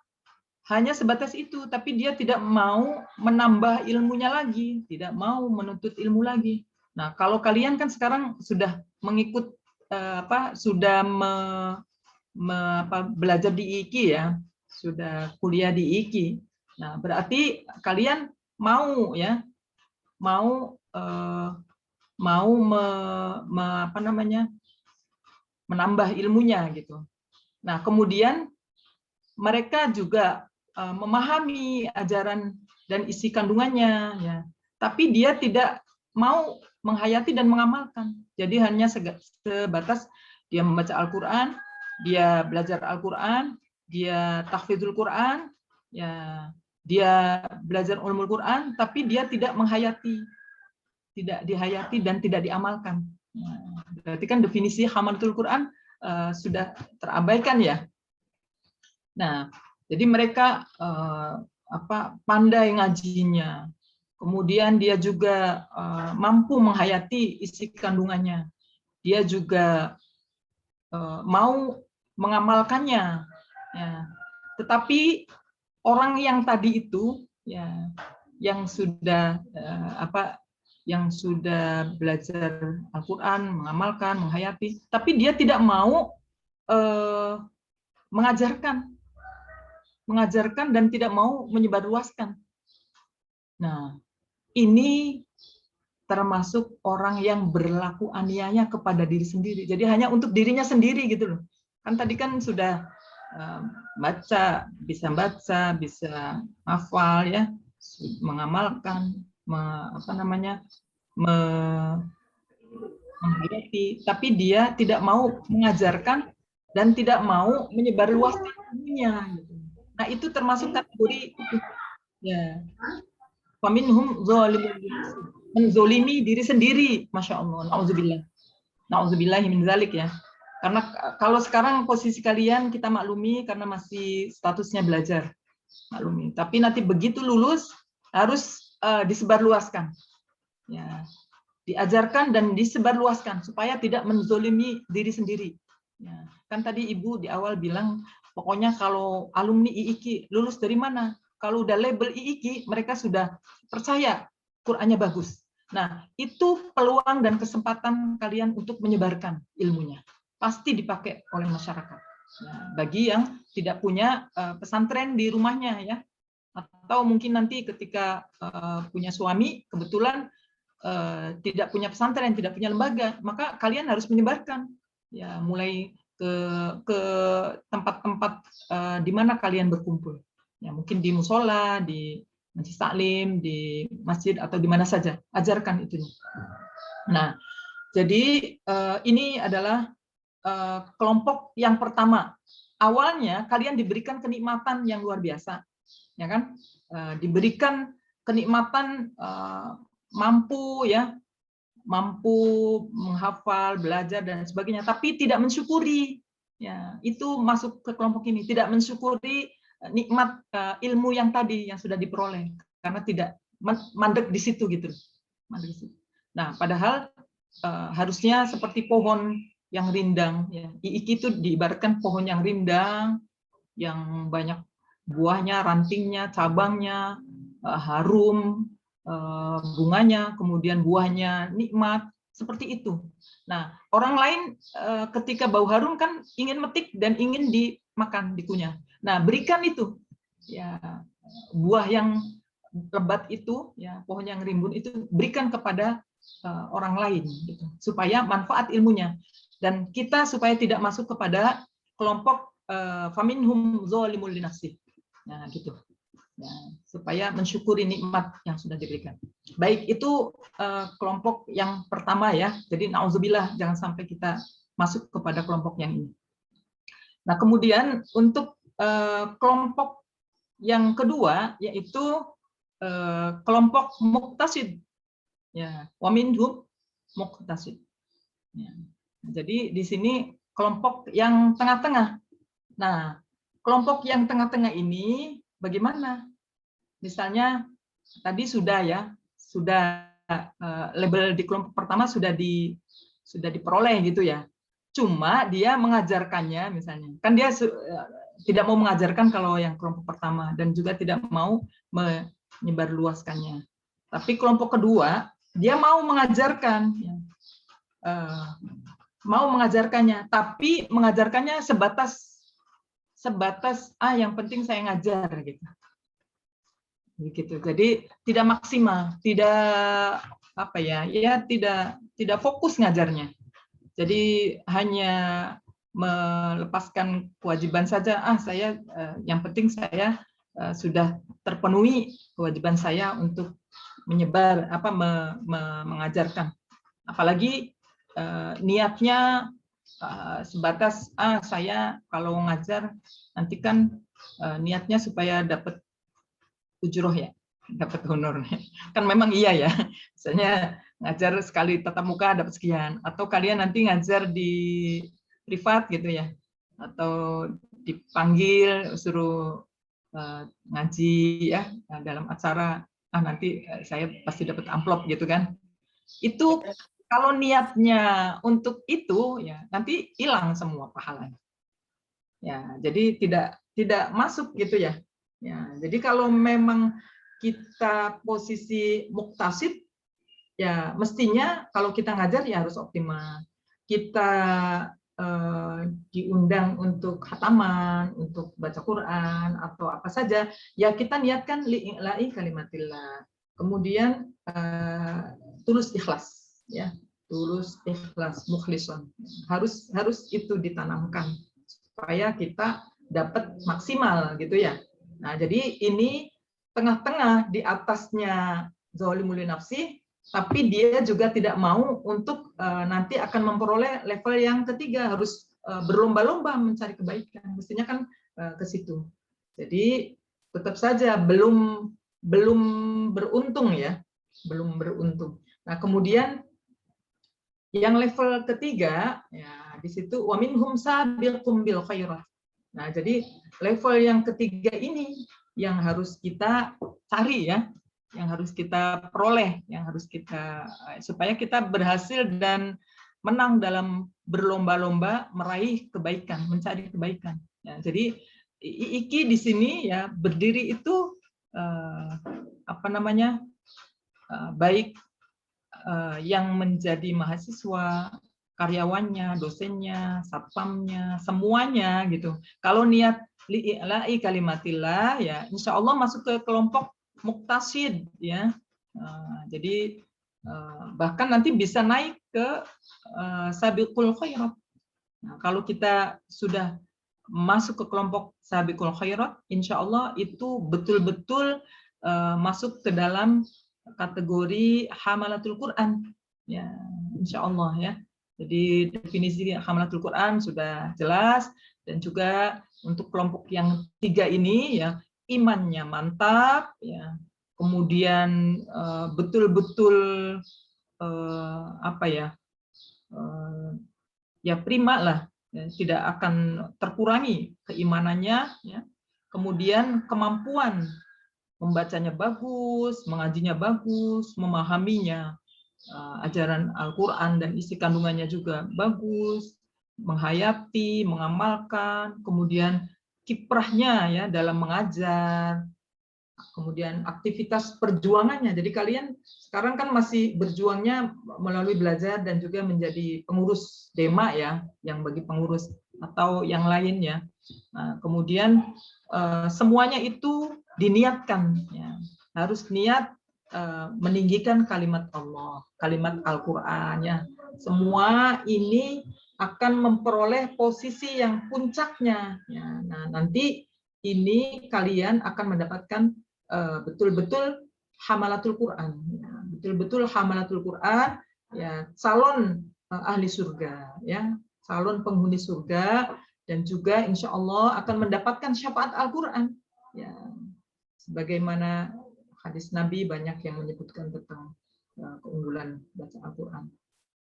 hanya sebatas itu, tapi dia tidak mau menambah ilmunya lagi, tidak mau menuntut ilmu lagi. Nah, kalau kalian kan sekarang sudah mengikut belajar di IKI, ya, sudah kuliah di IKI. Nah, berarti kalian mau, ya, menambah ilmunya gitu. Nah, kemudian mereka juga memahami ajaran dan isi kandungannya, ya. Tapi dia tidak mau menghayati dan mengamalkan. Jadi hanya sebatas dia membaca Al-Quran, dia belajar Al-Quran, dia tahfidzul Quran, ya, dia belajar ulumul Quran, tapi dia tidak menghayati, tidak dihayati dan tidak diamalkan. Nah, berarti kan definisi hamalatul Quran sudah terabaikan, ya. Nah, jadi mereka pandai ngajinya, kemudian dia juga mampu menghayati isi kandungannya, dia juga mau mengamalkannya, ya. Tetapi orang yang tadi itu, ya, yang sudah yang sudah belajar Al-Quran, mengamalkan, menghayati, tapi dia tidak mau mengajarkan dan tidak mau menyebarluaskan. Nah, ini termasuk orang yang berlaku aniaya kepada diri sendiri. Jadi hanya untuk dirinya sendiri gitu loh. Kan tadi kan sudah baca, bisa hafal, ya, mengamalkan, menghayati, tapi dia tidak mau mengajarkan dan tidak mau menyebarluaskan ilmunya. Nah, itu termasuk kategori, ya, faminhum zalimun, menzolimi diri sendiri, masya Allah, nauzubillah min dzalik, ya. Karena kalau sekarang posisi kalian kita maklumi karena masih statusnya belajar, maklumi. Tapi nanti begitu lulus harus disebarluaskan, ya, diajarkan dan disebarluaskan supaya tidak menzolimi diri sendiri. Ya. Kan tadi Ibu di awal bilang, pokoknya kalau alumni IIKI lulus dari mana? Kalau udah label IIKI, mereka sudah percaya Qur'annya bagus. Nah, itu peluang dan kesempatan kalian untuk menyebarkan ilmunya. Pasti dipakai oleh masyarakat. Nah, bagi yang tidak punya pesantren di rumahnya, ya, Atau mungkin nanti ketika punya suami kebetulan tidak punya pesantren, tidak punya lembaga, maka kalian harus menyebarkan, ya, mulai ke tempat-tempat di mana kalian berkumpul, ya, mungkin di musola, di majelis taklim, di masjid, atau di mana saja, ajarkan itu. Nah, jadi ini adalah kelompok yang pertama. Awalnya kalian diberikan kenikmatan yang luar biasa, ya kan? Diberikan kenikmatan mampu, ya, mampu menghafal, belajar dan sebagainya, tapi tidak mensyukuri. Ya, itu masuk ke kelompok ini, tidak mensyukuri nikmat ilmu yang tadi yang sudah diperoleh, karena tidak mandek di situ gitu. Nah, padahal harusnya seperti pohon yang rindang, ya. IIK itu diibaratkan pohon yang rindang, yang banyak buahnya, rantingnya, cabangnya, harum, bunganya, kemudian buahnya nikmat, seperti itu. Nah, orang lain ketika bau harum kan ingin metik dan ingin dimakan, dikunyah. Nah, berikan itu, ya, buah yang lebat itu, ya, pohon yang rimbun itu, berikan kepada orang lain, gitu, supaya manfaat ilmunya. Dan kita supaya tidak masuk kepada kelompok faminhum zalimul linafsih. Nah, gitu. Ya, supaya mensyukuri nikmat yang sudah diberikan. Baik, itu kelompok yang pertama, ya. Jadi nauzubillah, jangan sampai kita masuk kepada kelompok yang ini. Nah, kemudian untuk kelompok yang kedua, yaitu kelompok muqtasid, ya, wa minhum muqtasid. Ya. Jadi di sini kelompok yang tengah-tengah. Nah, kelompok yang tengah-tengah ini bagaimana? Misalnya tadi sudah, ya, sudah label di kelompok pertama sudah diperoleh gitu, ya. Cuma dia mengajarkannya, misalnya, kan dia tidak mau mengajarkan kalau yang kelompok pertama, dan juga tidak mau menyebarluaskannya. Tapi kelompok kedua dia mau mengajarkan, ya. Mau mengajarkannya, tapi mengajarkannya sebatas yang penting saya ngajar, gitu. Begitu. Jadi tidak maksimal, tidak apa ya, tidak fokus ngajarnya. Jadi hanya melepaskan kewajiban saja. Saya yang penting saya sudah terpenuhi kewajiban saya untuk menyebar, mengajarkan. Apalagi niatnya sebatas saya kalau ngajar nanti kan niatnya supaya dapat ujroh, ya, dapat honor. Kan memang iya, ya. Misalnya ngajar sekali tatap muka dapat sekian, atau kalian nanti ngajar di privat gitu, ya, atau dipanggil suruh ngaji, ya, dalam acara, nanti saya pasti dapat amplop gitu kan. Itu kalau niatnya untuk itu, ya, nanti hilang semua pahalanya. Ya, jadi tidak masuk gitu, ya. Ya, jadi kalau memang kita posisi muktasid, ya mestinya kalau kita ngajar ya harus optimal. Kita diundang untuk khataman, untuk baca Quran atau apa saja, ya kita niatkan li'i'la'i kalimatillah. Kemudian tulus ikhlas, ya, tulus ikhlas, mukhlishon. Harus itu ditanamkan supaya kita dapat maksimal gitu, ya. Nah, jadi ini tengah-tengah, di atasnya zalimul nafsi, tapi dia juga tidak mau untuk nanti akan memperoleh level yang ketiga, harus berlomba-lomba mencari kebaikan. Mestinya kan ke situ. Jadi tetap saja belum beruntung, ya, belum beruntung. Nah, kemudian yang level ketiga, ya, di situ wa minhum sabiqum bil khairat. Nah, jadi level yang ketiga ini yang harus kita cari, ya, yang harus kita peroleh, yang harus kita, supaya kita berhasil dan menang dalam berlomba-lomba meraih kebaikan, mencari kebaikan. Ya, jadi IIK di sini, ya, berdiri itu baik yang menjadi mahasiswa, karyawannya, dosennya, satpamnya, semuanya gitu. Kalau niat li'i'la'i kalimatillah ya insya Allah masuk ke kelompok muktasid ya. Jadi bahkan nanti bisa naik ke sabiqul khairat. Nah, kalau kita sudah masuk ke kelompok sabiqul khairat, insya Allah itu betul-betul masuk ke dalam kategori hamalatul Quran. Ya, insya Allah ya. Jadi definisi hamalatul Quran sudah jelas, dan juga untuk kelompok yang 3 ini ya imannya mantap ya, kemudian betul-betul apa ya, ya prima lah ya, tidak akan terkurangi keimanannya ya. Kemudian kemampuan membacanya bagus, mengajinya bagus, memahaminya ajaran Al-Quran dan isi kandungannya juga bagus, menghayati, mengamalkan, kemudian kiprahnya ya dalam mengajar, kemudian aktivitas perjuangannya. Jadi kalian sekarang kan masih berjuangnya melalui belajar dan juga menjadi pengurus Dema ya, yang bagi pengurus atau yang lainnya. Nah, kemudian semuanya itu diniatkan ya. Harus niat meninggikan kalimat Allah, kalimat Al-Qur'an ya. Semua ini akan memperoleh posisi yang puncaknya ya. Nah, nanti ini kalian akan mendapatkan betul-betul hamalatul Quran ya. Betul-betul hamalatul Quran ya, calon ahli surga ya, calon penghuni surga, dan juga insya Allah akan mendapatkan syafaat Al-Quran ya, sebagaimana hadis Nabi banyak yang menyebutkan tentang keunggulan baca Al-Quran.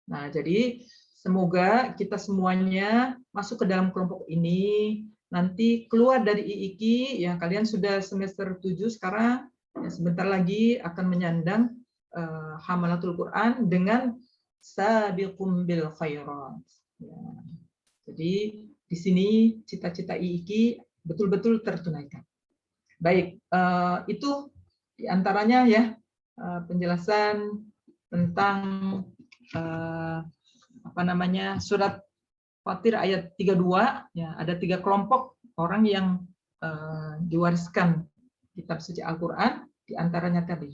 Nah, jadi semoga kita semuanya masuk ke dalam kelompok ini, nanti keluar dari IIKI, ya kalian sudah semester 7 sekarang, ya, sebentar lagi akan menyandang hamalatul Quran dengan sabiqum bil khairat. Ya. Jadi di sini cita-cita IIKI betul-betul tertunaikan. Baik, itu diantaranya ya penjelasan tentang apa namanya surat Fatir ayat 32 ya, ada 3 kelompok orang yang diwariskan kitab suci Al-Qur'an, diantaranya tadi.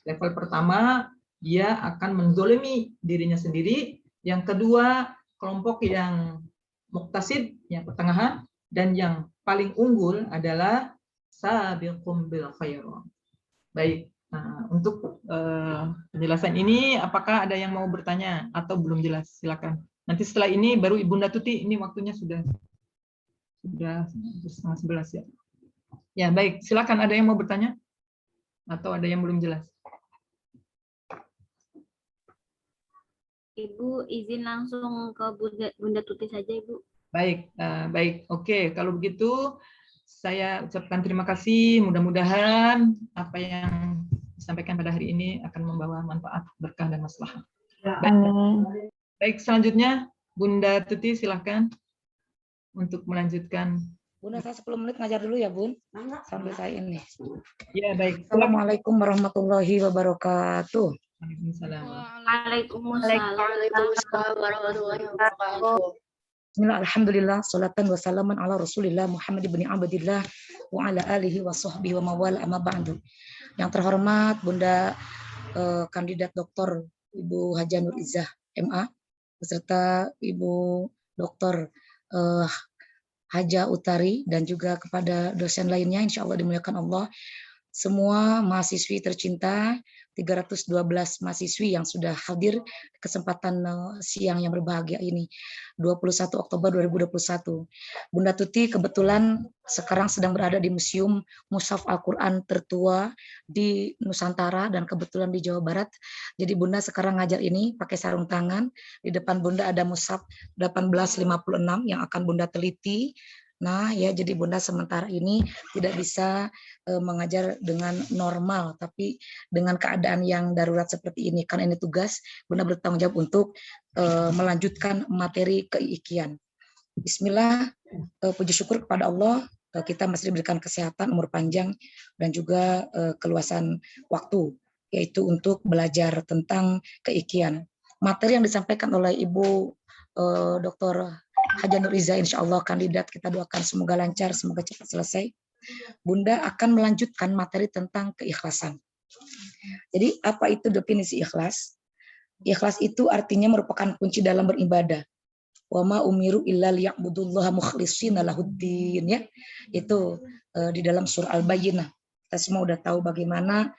Level pertama dia akan menzolimi dirinya sendiri, yang kedua kelompok yang muktasid yang pertengahan, dan yang paling unggul adalah sabiqum bil khairat. Baik. Nah, untuk penjelasan ini, apakah ada yang mau bertanya atau belum jelas? Silakan. Nanti setelah ini baru Ibunda Tuti, ini waktunya sudah 10:30 ya. Ya, baik. Silakan, ada yang mau bertanya atau ada yang belum jelas? Ibu izin langsung ke Bunda Tuti saja, Ibu. Baik, baik. Oke, kalau begitu saya ucapkan terima kasih. Mudah-mudahan apa yang disampaikan pada hari ini akan membawa manfaat, berkah, dan maslahat. Baik. Baik, selanjutnya Bunda Tuti silahkan untuk melanjutkan. Bunda, saya 10 menit ngajar dulu ya, Bun. Sambil saya ini. Ya, baik. Assalamualaikum warahmatullahi wabarakatuh. Waalaikumsalam. Waalaikumsalam warahmatullahi wabarakatuh. Bismillah, alhamdulillah, salatan wa salaman ala rasulillah Muhammad ibn Abdillah wa ala alihi wa sahbihi wa mawala amma ba'du. Yang terhormat Bunda kandidat Dr. Ibu Haja Nur Izzah MA beserta Ibu Dr. Haja Utari, dan juga kepada dosen lainnya, insya Allah dimuliakan Allah. Semua mahasiswi tercinta, 312 mahasiswi yang sudah hadir kesempatan siang yang berbahagia ini, 21 Oktober 2021. Bunda Tuti kebetulan sekarang sedang berada di Museum Mushaf Al-Quran tertua di Nusantara dan kebetulan di Jawa Barat. Jadi Bunda sekarang ngajar ini pakai sarung tangan. Di depan Bunda ada Mushaf 1856 yang akan Bunda teliti. Nah ya, jadi Bunda sementara ini tidak bisa mengajar dengan normal, tapi dengan keadaan yang darurat seperti ini, karena ini tugas, Bunda bertanggung jawab untuk melanjutkan materi keikian. Bismillah, puji syukur kepada Allah, kita masih diberikan kesehatan, umur panjang, dan juga keluasan waktu, yaitu untuk belajar tentang keikian. materi yang disampaikan oleh Ibu Dr. Haja Nuriza, insya Allah kandidat, kita doakan semoga lancar, semoga cepat selesai. Bunda akan melanjutkan materi tentang keikhlasan. Jadi apa itu definisi ikhlas? Ikhlas itu artinya merupakan kunci dalam beribadah. Wa ma umiru illa liya'budullaha mukhlishina lahuddin, ya. Itu di dalam surah Al-Bayyinah. Kita semua udah tahu bagaimana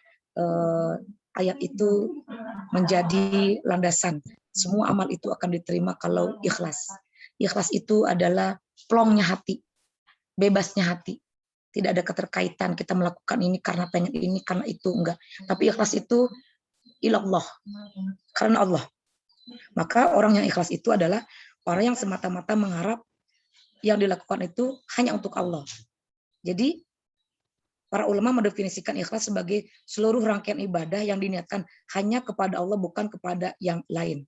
ayat itu menjadi landasan. Semua amal itu akan diterima kalau ikhlas. Ikhlas itu adalah plongnya hati, bebasnya hati. Tidak ada keterkaitan kita melakukan ini karena pengen ini, karena itu, enggak. Tapi ikhlas itu ilallah, karena Allah. Maka orang yang ikhlas itu adalah orang yang semata-mata mengharap yang dilakukan itu hanya untuk Allah. Jadi para ulama mendefinisikan ikhlas sebagai seluruh rangkaian ibadah yang diniatkan hanya kepada Allah, bukan kepada yang lain.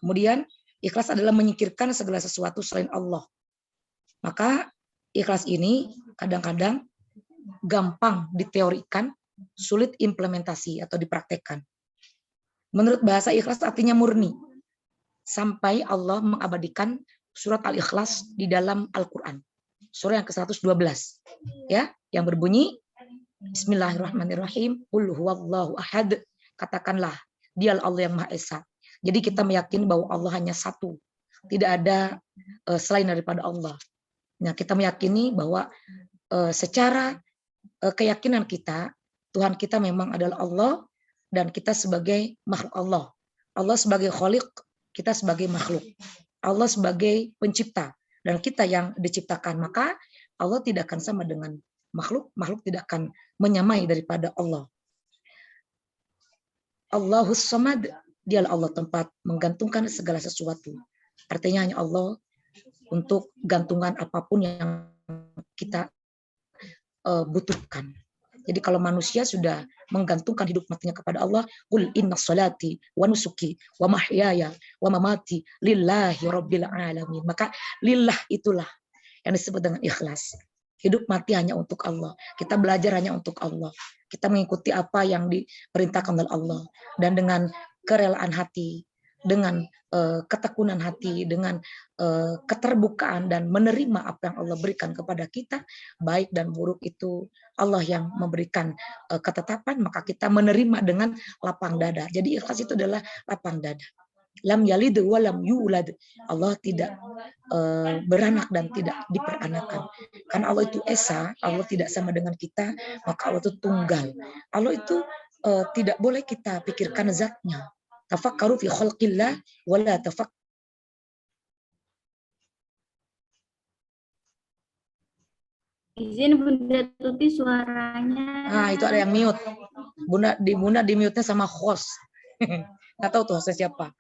Kemudian ikhlas adalah menyingkirkan segala sesuatu selain Allah. Maka ikhlas ini kadang-kadang gampang diteorikan, sulit implementasi atau dipraktekkan. Menurut bahasa ikhlas artinya murni. Sampai Allah mengabadikan surat Al-Ikhlas di dalam Al-Quran. Surah yang ke-112. Ya, yang berbunyi Bismillahirrahmanirrahim. Qul huwallahu ahad. Katakanlah, Dialah Allah yang Maha Esa. Jadi kita meyakini bahwa Allah hanya satu. Tidak ada selain daripada Allah. Nah, kita meyakini bahwa secara keyakinan kita, Tuhan kita memang adalah Allah dan kita sebagai makhluk Allah. Allah sebagai khaliq, kita sebagai makhluk. Allah sebagai pencipta dan kita yang diciptakan. Maka Allah tidak akan sama dengan makhluk, makhluk tidak akan menyamai daripada Allah. Allahus Samad, Dialah Allah tempat menggantungkan segala sesuatu. Artinya hanya Allah untuk gantungan apapun yang kita butuhkan. Jadi kalau manusia sudah menggantungkan hidup matinya kepada Allah, qul inna sholati wa nusuki wa mahyaya wa mamati lillahi rabbil alamin. Maka lillah itulah yang disebut dengan ikhlas. Hidup mati hanya untuk Allah. Kita belajar hanya untuk Allah. Kita mengikuti apa yang diperintahkan oleh Allah. Dan dengan kerelaan hati, dengan ketekunan hati, dengan keterbukaan dan menerima apa yang Allah berikan kepada kita, baik dan buruk itu Allah yang memberikan ketetapan, maka kita menerima dengan lapang dada. Jadi ikhlas itu adalah lapang dada. Lam yalid wa lam yulad. Allah tidak beranak dan tidak diperanakan. Karena Allah itu esa, Allah tidak sama dengan kita, maka Allah itu tunggal. Allah itu tidak boleh kita pikirkan zatnya. Tafakkaru fi khalqillah wa la tafakkaru. Izin Bunda Tuti suaranya. Nah, itu ada yang mute. Bunda di mute-nya sama host. Nggak tahu tuh hostnya siapa.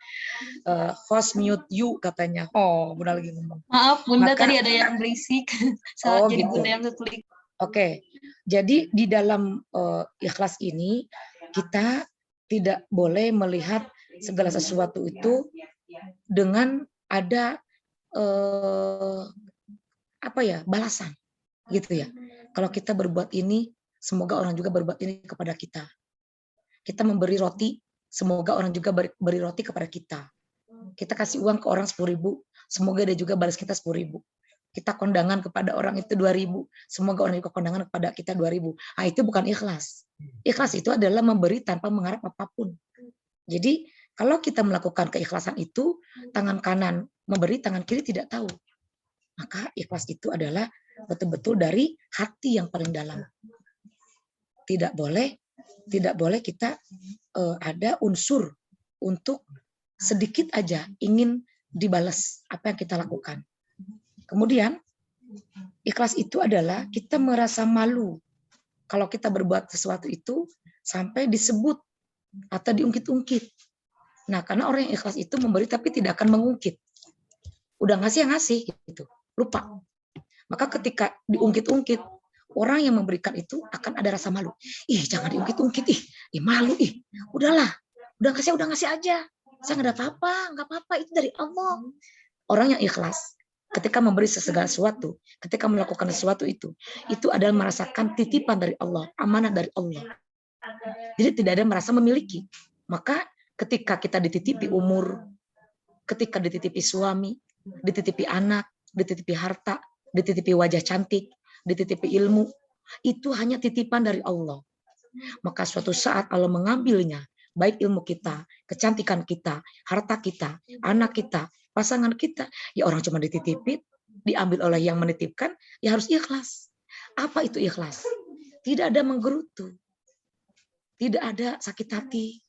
Host mute you katanya. Oh, Bunda lagi ngomong. Maaf, Bunda, Maka, tadi ada yang berisik. Saat jadi gitu. Bunda yang klik. Oke. Jadi di dalam ikhlas ini kita tidak boleh melihat segala sesuatu itu dengan ada balasan gitu ya. Kalau kita berbuat ini, semoga orang juga berbuat ini kepada kita. Kita memberi roti, semoga orang juga beri roti kepada kita. Kita kasih uang ke orang 10.000, semoga dia juga balas kita 10.000. Kita kondangan kepada orang itu 2.000, semoga orang juga kondangan kepada kita 2.000. Nah, itu bukan ikhlas. Ikhlas itu adalah memberi tanpa mengharap apapun. Jadi kalau kita melakukan keikhlasan itu, tangan kanan memberi, tangan kiri tidak tahu. Maka ikhlas itu adalah betul-betul dari hati yang paling dalam. Tidak boleh kita ada unsur untuk sedikit aja ingin dibalas apa yang kita lakukan. Kemudian ikhlas itu adalah kita merasa malu kalau kita berbuat sesuatu itu sampai disebut atau diungkit-ungkit. Nah, karena orang yang ikhlas itu memberi tapi tidak akan mengungkit. Udah ngasih yang ngasih gitu, lupa. Maka ketika diungkit-ungkit, orang yang memberikan itu akan ada rasa malu. Ih, jangan diungkit-ungkit, malu, udahlah, udah ngasih aja. Saya nggak ada apa-apa, itu dari Allah. Orang yang ikhlas, ketika memberi segala sesuatu, ketika melakukan sesuatu itu adalah merasakan titipan dari Allah, amanah dari Allah. Jadi tidak ada merasa memiliki. Maka ketika kita dititipi umur, ketika dititipi suami, dititipi anak, dititipi harta, dititipi wajah cantik, dititipi ilmu, itu hanya titipan dari Allah. Maka suatu saat Allah mengambilnya, baik ilmu kita, kecantikan kita, harta kita, anak kita, pasangan kita, ya orang cuma dititipin, diambil oleh yang menitipkan, ya harus ikhlas. Apa itu ikhlas? Tidak ada menggerutu, tidak ada sakit hati,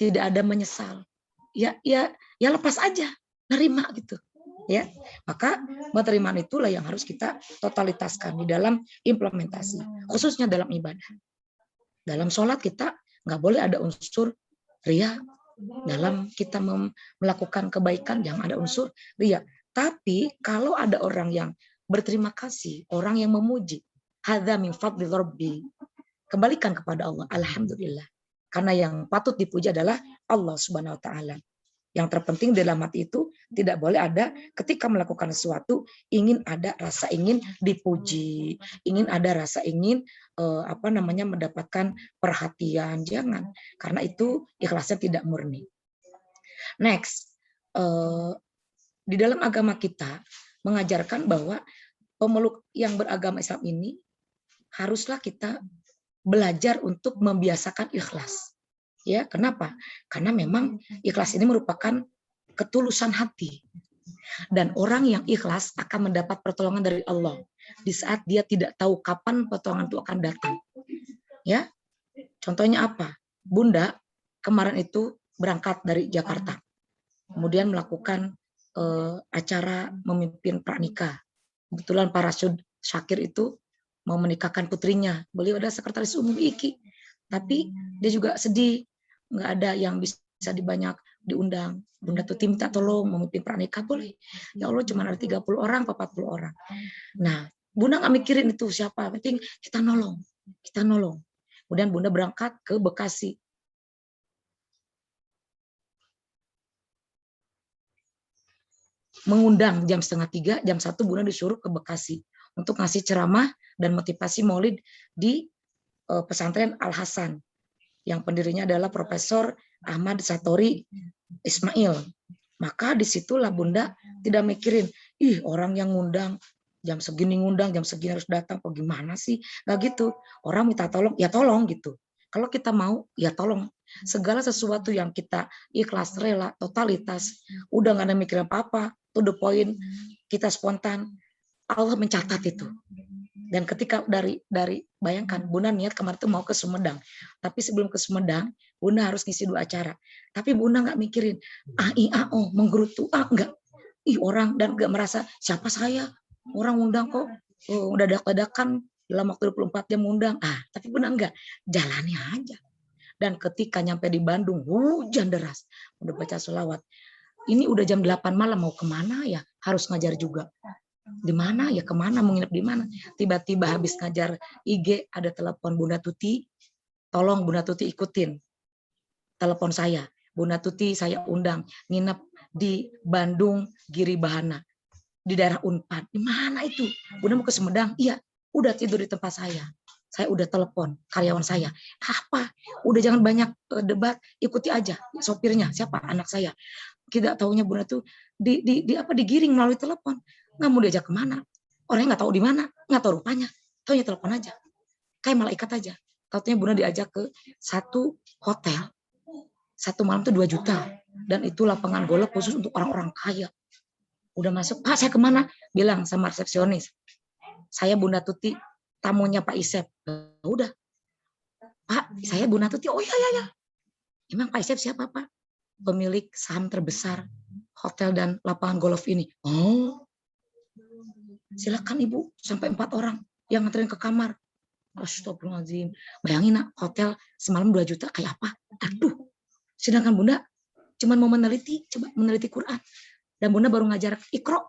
tidak ada menyesal. Ya lepas aja, nerima gitu. Ya, maka penerimaan itulah yang harus kita totalitaskan di dalam implementasi, khususnya dalam ibadah. Dalam sholat kita nggak boleh ada unsur riya. Dalam kita melakukan kebaikan jangan ada unsur riya. Tapi kalau ada orang yang berterima kasih, orang yang memuji, hadza min fadli rabbi, kembalikan kepada Allah, alhamdulillah. Karena yang patut dipuji adalah Allah Subhanahu wa taala. Yang terpenting dalam hati itu tidak boleh ada ketika melakukan sesuatu ingin ada rasa ingin dipuji, ingin ada rasa ingin mendapatkan perhatian, jangan. Karena itu ikhlasnya tidak murni. Next, di dalam agama kita mengajarkan bahwa pemeluk yang beragama Islam ini haruslah kita belajar untuk membiasakan ikhlas. Ya, kenapa? Karena memang ikhlas ini merupakan ketulusan hati. Dan orang yang ikhlas akan mendapat pertolongan dari Allah di saat dia tidak tahu kapan pertolongan itu akan datang. Ya. Contohnya apa? Bunda kemarin itu berangkat dari Jakarta. Kemudian melakukan acara memimpin pranikah. Kebetulan Pak Rasyid Syakir itu mau menikahkan putrinya. Beliau adalah sekretaris umum IKI. Tapi dia juga sedih. Nggak ada yang bisa diundang. Bunda Tuti minta tolong memimpin pranikah, boleh. Ya Allah cuma ada 30 orang, 40 orang. Nah, Bunda nggak mikirin itu siapa, penting kita nolong. Kita nolong. Kemudian Bunda berangkat ke Bekasi. Mengundang jam 2:30, jam 1 Bunda disuruh ke Bekasi untuk ngasih ceramah dan motivasi maulid di pesantren Al Hasan. Yang pendirinya adalah Profesor Ahmad Satori Ismail. Maka disitulah Bunda tidak mikirin, orang yang ngundang, jam segini ngundang, jam segini harus datang, kok gimana sih? Nggak gitu. Orang minta tolong, ya tolong gitu. Kalau kita mau, ya tolong. Segala sesuatu yang kita ikhlas, rela, totalitas, udah nggak ada mikirin apa-apa, to the point, kita spontan, Allah mencatat itu. Dan ketika dari bayangkan Bunda niat kemarin itu mau ke Sumedang, tapi sebelum ke Sumedang Bunda harus ngisi 2 acara. Tapi Bunda nggak mikirin menggerutu, enggak. Orang dan nggak merasa siapa saya, orang undang kok, udah dadak-dadakan dalam waktu 24 jam undang. Tapi Bunda enggak, jalani aja. Dan ketika nyampe di Bandung hujan deras, udah baca sholawat. Ini udah jam 8 malam mau kemana ya? Harus ngajar juga. Di mana ya, kemana, mau nginep di mana? Tiba-tiba habis ngajar IG ada telepon Bunda Tuti, tolong Bunda Tuti ikutin telepon saya. Bunda Tuti saya undang nginep di Bandung Giri Bahana di daerah Unpad. Di mana itu? Bunda mau ke Sumedang? Iya, udah tidur di tempat saya. Saya udah telepon karyawan saya. Apa? Udah jangan banyak debat, ikuti aja sopirnya. Siapa? Anak saya. Tidak taunya Bunda tuh digiring melalui telepon. Nggak mau diajak kemana, orangnya nggak tahu di mana, nggak tahu rupanya, taunya telepon aja, kayak malaikat aja. Taunya Bunda diajak ke satu hotel, 1 malam tuh 2 juta, dan itu lapangan golf khusus untuk orang-orang kaya. Udah masuk, Pak saya kemana? Bilang sama resepsionis, saya Bunda Tuti, tamunya Pak Isep. Udah, Pak saya Bunda Tuti. Oh ya. Emang Pak Isep siapa Pak? Pemilik saham terbesar hotel dan lapangan golf ini. Oh. Silakan Ibu, sampai 4 orang yang nganterin ke kamar. Astagfirullahaladzim. Bayangin nak, hotel semalam 2 juta kayak apa? Aduh. Sedangkan Bunda cuma mau meneliti Quran. Dan Bunda baru ngajar Iqra.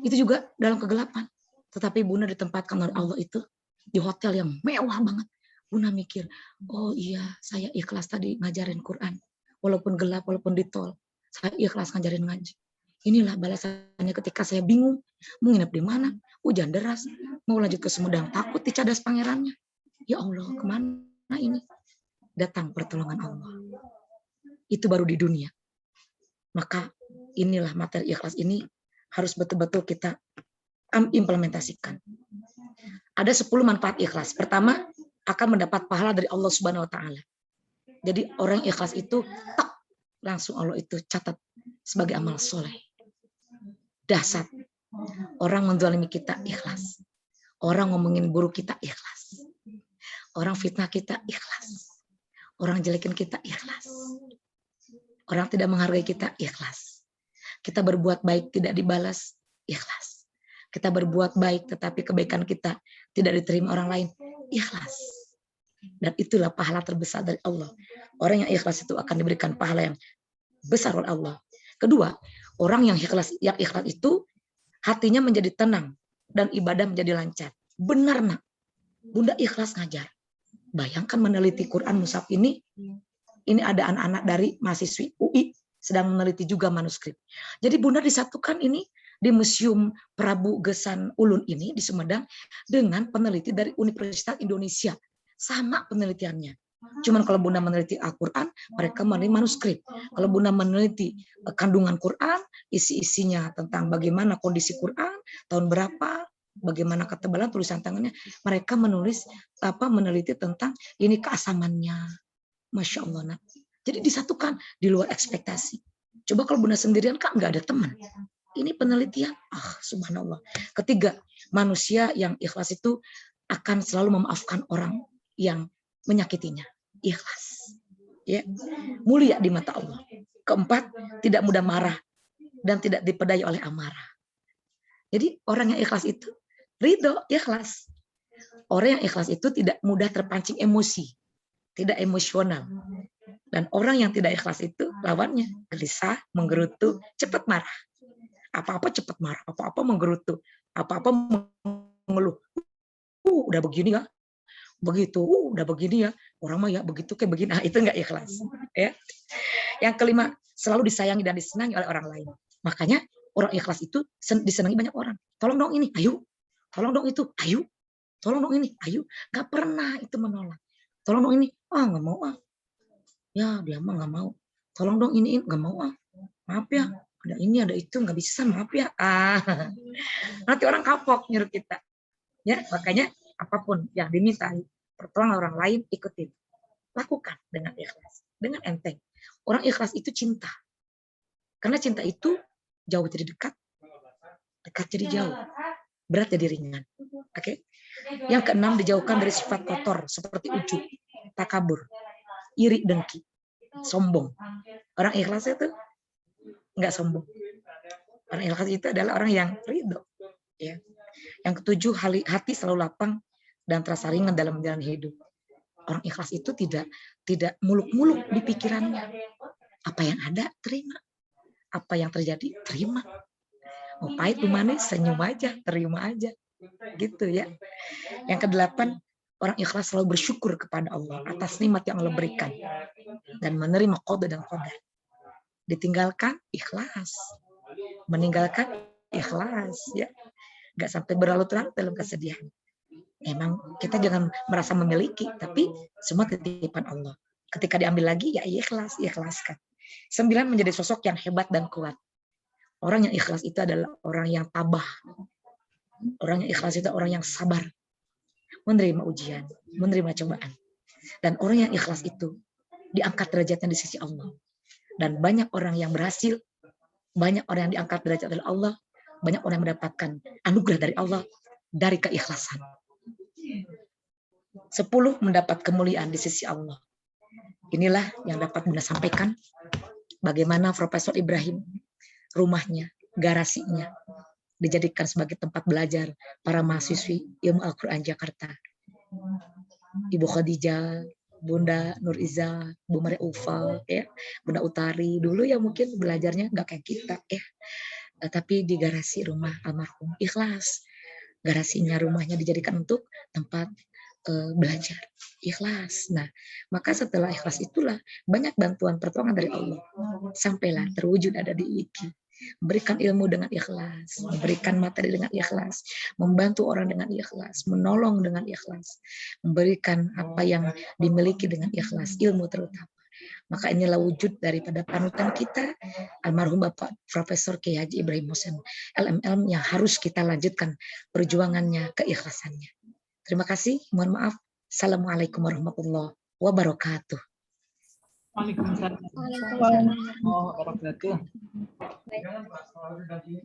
Itu juga dalam kegelapan. Tetapi Bunda ditempatkan oleh Allah itu di hotel yang mewah banget. Bunda mikir, oh iya saya ikhlas tadi ngajarin Quran. Walaupun gelap, walaupun di tol. Saya ikhlas ngajarin ngaji. Inilah balasannya ketika saya bingung mau nginep di mana, hujan deras, mau lanjut ke Sumedang, takut dicadas pangerannya. Ya Allah, kemana ini? Datang pertolongan Allah. itu baru di dunia. Maka inilah materi ikhlas ini harus betul-betul kita implementasikan. Ada 10 manfaat ikhlas. Pertama, akan mendapat pahala dari Allah Subhanahu wa taala. Jadi orang ikhlas itu tak langsung Allah itu catat sebagai amal soleh. Dahsyat. Orang menzalimi kita ikhlas. Orang ngomongin buruk kita ikhlas. Orang fitnah kita ikhlas. Orang jelekin kita ikhlas. Orang tidak menghargai kita ikhlas. Kita berbuat baik tidak dibalas ikhlas. Kita berbuat baik tetapi kebaikan kita tidak diterima orang lain ikhlas. Dan itulah pahala terbesar dari Allah. Orang yang ikhlas itu akan diberikan pahala yang besar oleh Allah. Kedua, orang yang ikhlas itu hatinya menjadi tenang dan ibadah menjadi lancar. Benar nak, Bunda ikhlas ngajar. Bayangkan meneliti Quran mushaf ini ada anak-anak dari mahasiswi UI sedang meneliti juga manuskrip. Jadi Bunda disatukan ini di Museum Prabu Gesan Ulun ini di Sumedang dengan peneliti dari Universitas Indonesia. Sama penelitiannya. Cuman kalau Bunda meneliti Al-Quran, mereka meneliti manuskrip. Kalau Bunda meneliti kandungan Quran, isi-isinya tentang bagaimana kondisi Quran, tahun berapa, bagaimana ketebalan tulisan tangannya, mereka meneliti tentang ini keasamannya. Masya Allah. Nak. Jadi disatukan di luar ekspektasi. Coba kalau Bunda sendirian kan nggak ada teman. Ini penelitian. Subhanallah. Ketiga, manusia yang ikhlas itu akan selalu memaafkan orang yang menyakitinya. Ikhlas. Ya. Mulia di mata Allah. Keempat, tidak mudah marah dan tidak dipedai oleh amarah. Jadi orang yang ikhlas itu ridho, ikhlas. Orang yang ikhlas itu tidak mudah terpancing emosi, tidak emosional. Dan orang yang tidak ikhlas itu lawannya gelisah, menggerutu, cepat marah. Apa-apa cepat marah, apa-apa menggerutu, apa-apa mengeluh. Udah begini ya, begitu, udah begini ya, orang mah ya begitu kayak begini. Itu enggak ikhlas. Ya. Yang kelima, selalu disayangi dan disenangi oleh orang lain. Makanya orang ikhlas itu disenangi banyak orang. Tolong dong ini, ayo. Tolong dong itu, ayo. Tolong dong ini, ayo. Gak pernah itu menolak. Tolong dong ini, nggak mau ah. Ya dia mah nggak mau. Tolong dong ini nggak mau ah. Maaf ya, ada ini ada itu nggak bisa, maaf ya. Nanti orang kapok nyuruh kita. Ya makanya apapun yang dimintai pertolongan orang lain ikutin, lakukan dengan ikhlas, dengan enteng. Orang ikhlas itu cinta, karena cinta itu jauh jadi dekat, dekat jadi jauh, berat jadi ringan. Oke. Yang keenam, dijauhkan dari sifat kotor seperti ujub, takabur, iri dengki, sombong. Orang ikhlas itu nggak sombong. Orang ikhlas itu adalah orang yang ridho. Ya. Yang ketujuh, hati selalu lapang dan terasa ringan dalam menjalani hidup. Orang ikhlas itu tidak muluk-muluk di pikirannya. Apa yang ada, terima. Apa yang terjadi, terima. Mau pahit, mau manis, senyum aja, terima aja. Gitu ya. Yang kedelapan, orang ikhlas selalu bersyukur kepada Allah atas nikmat yang Allah berikan dan menerima qada dan qadar. Ditinggalkan, ikhlas. Meninggalkan, ikhlas. Ya. Nggak sampai berlarut-larut dalam kesedihan. Emang kita jangan merasa memiliki, tapi semua titipan Allah. Ketika diambil lagi, ya ikhlas, ikhlaskan. 9, menjadi sosok yang hebat dan kuat. Orang yang ikhlas itu adalah orang yang tabah. Orang yang ikhlas itu orang yang sabar. Menerima ujian, menerima cobaan. Dan orang yang ikhlas itu diangkat derajatnya di sisi Allah. Dan banyak orang yang berhasil, banyak orang yang diangkat derajat oleh Allah, banyak orang yang mendapatkan anugerah dari Allah dari keikhlasan. 10, mendapat kemuliaan di sisi Allah. Inilah yang dapat Bunda sampaikan. Bagaimana Profesor Ibrahim, rumahnya, garasinya, dijadikan sebagai tempat belajar para mahasiswi Ilmu Al-Quran Jakarta. Ibu Khadijah, Bunda Nur Iza, Bu Maria Ufa, ya, Bunda Utari, dulu ya mungkin belajarnya nggak kayak kita, ya. Tapi di garasi rumah almarhum ikhlas. Garasinya, rumahnya dijadikan untuk tempat belajar, ikhlas. Nah, maka setelah ikhlas itulah banyak bantuan pertolongan dari Allah. Sampailah terwujud ada di IKI. Memberikan ilmu dengan ikhlas, memberikan materi dengan ikhlas, membantu orang dengan ikhlas, menolong dengan ikhlas, memberikan apa yang dimiliki dengan ikhlas, ilmu terutama. Maka inilah wujud daripada panutan kita, almarhum Bapak Profesor Kiai Haji Ibrahim Hussein LMM, yang harus kita lanjutkan perjuangannya, keikhlasannya. Terima kasih, mohon maaf. Assalamualaikum warahmatullahi wabarakatuh. Waalaikumsalam Waalaikumsalam. warahmatullahi wabarakatuh.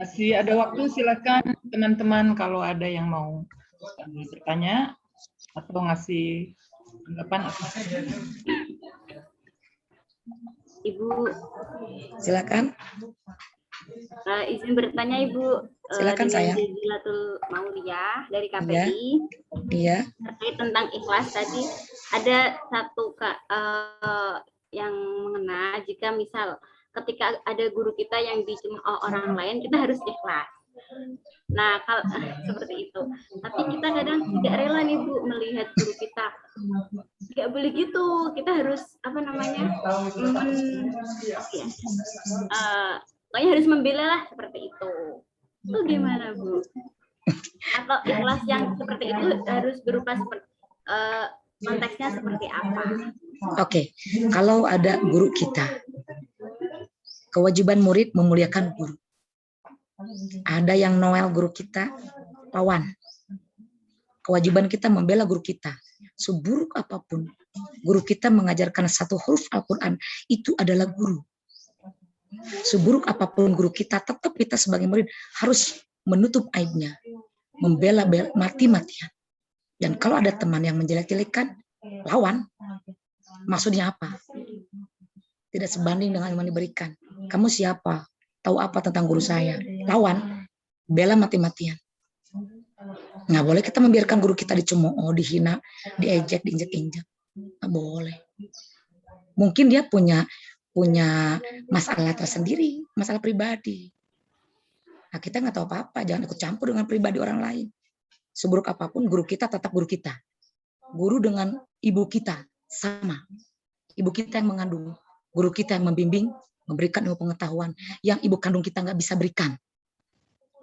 Masih ada waktu, silakan teman-teman kalau ada yang mau bertanya atau ngasih tanggapan. Ibu, Silakan. izin bertanya Ibu. Silakan, dengan sayang. Jazilatul Mauliyah dari Iya. KPI Iya. terkait tentang ikhlas tadi, ada satu yang mengena, jika misal ketika ada guru kita yang dicemooh orang lain, kita harus ikhlas. Nah, kalau seperti itu. Tapi kita kadang tidak rela nih Bu melihat guru kita. Tidak boleh gitu. Kita harus pokoknya harus membela lah, seperti itu. Itu gimana Bu? Atau ikhlas yang seperti itu harus berupa konteksnya seperti apa? Oke, kalau ada guru kita, kewajiban murid memuliakan guru. Ada yang noel guru kita, lawan. Kewajiban kita membela guru kita. Seburuk apapun, guru kita mengajarkan satu huruf Al-Quran, itu adalah guru. Seburuk apapun guru kita, tetap kita sebagai murid harus menutup aibnya, membela mati-matian. Dan kalau ada teman yang menjelek-jelekan, lawan. Maksudnya apa? Tidak sebanding dengan yang diberikan. Kamu siapa? Tahu apa tentang guru saya? Lawan. Bela mati-matian. Nggak boleh kita membiarkan guru kita dicemooh, dihina, diejek, diinjak-injak. Nggak boleh. Mungkin dia punya masalah tersendiri, masalah pribadi. Nah, kita nggak tahu apa-apa, jangan ikut campur dengan pribadi orang lain. Seburuk apapun, guru kita tetap guru kita. Guru dengan ibu kita sama. Ibu kita yang mengandung, guru kita yang membimbing, memberikan ilmu pengetahuan yang ibu kandung kita nggak bisa berikan.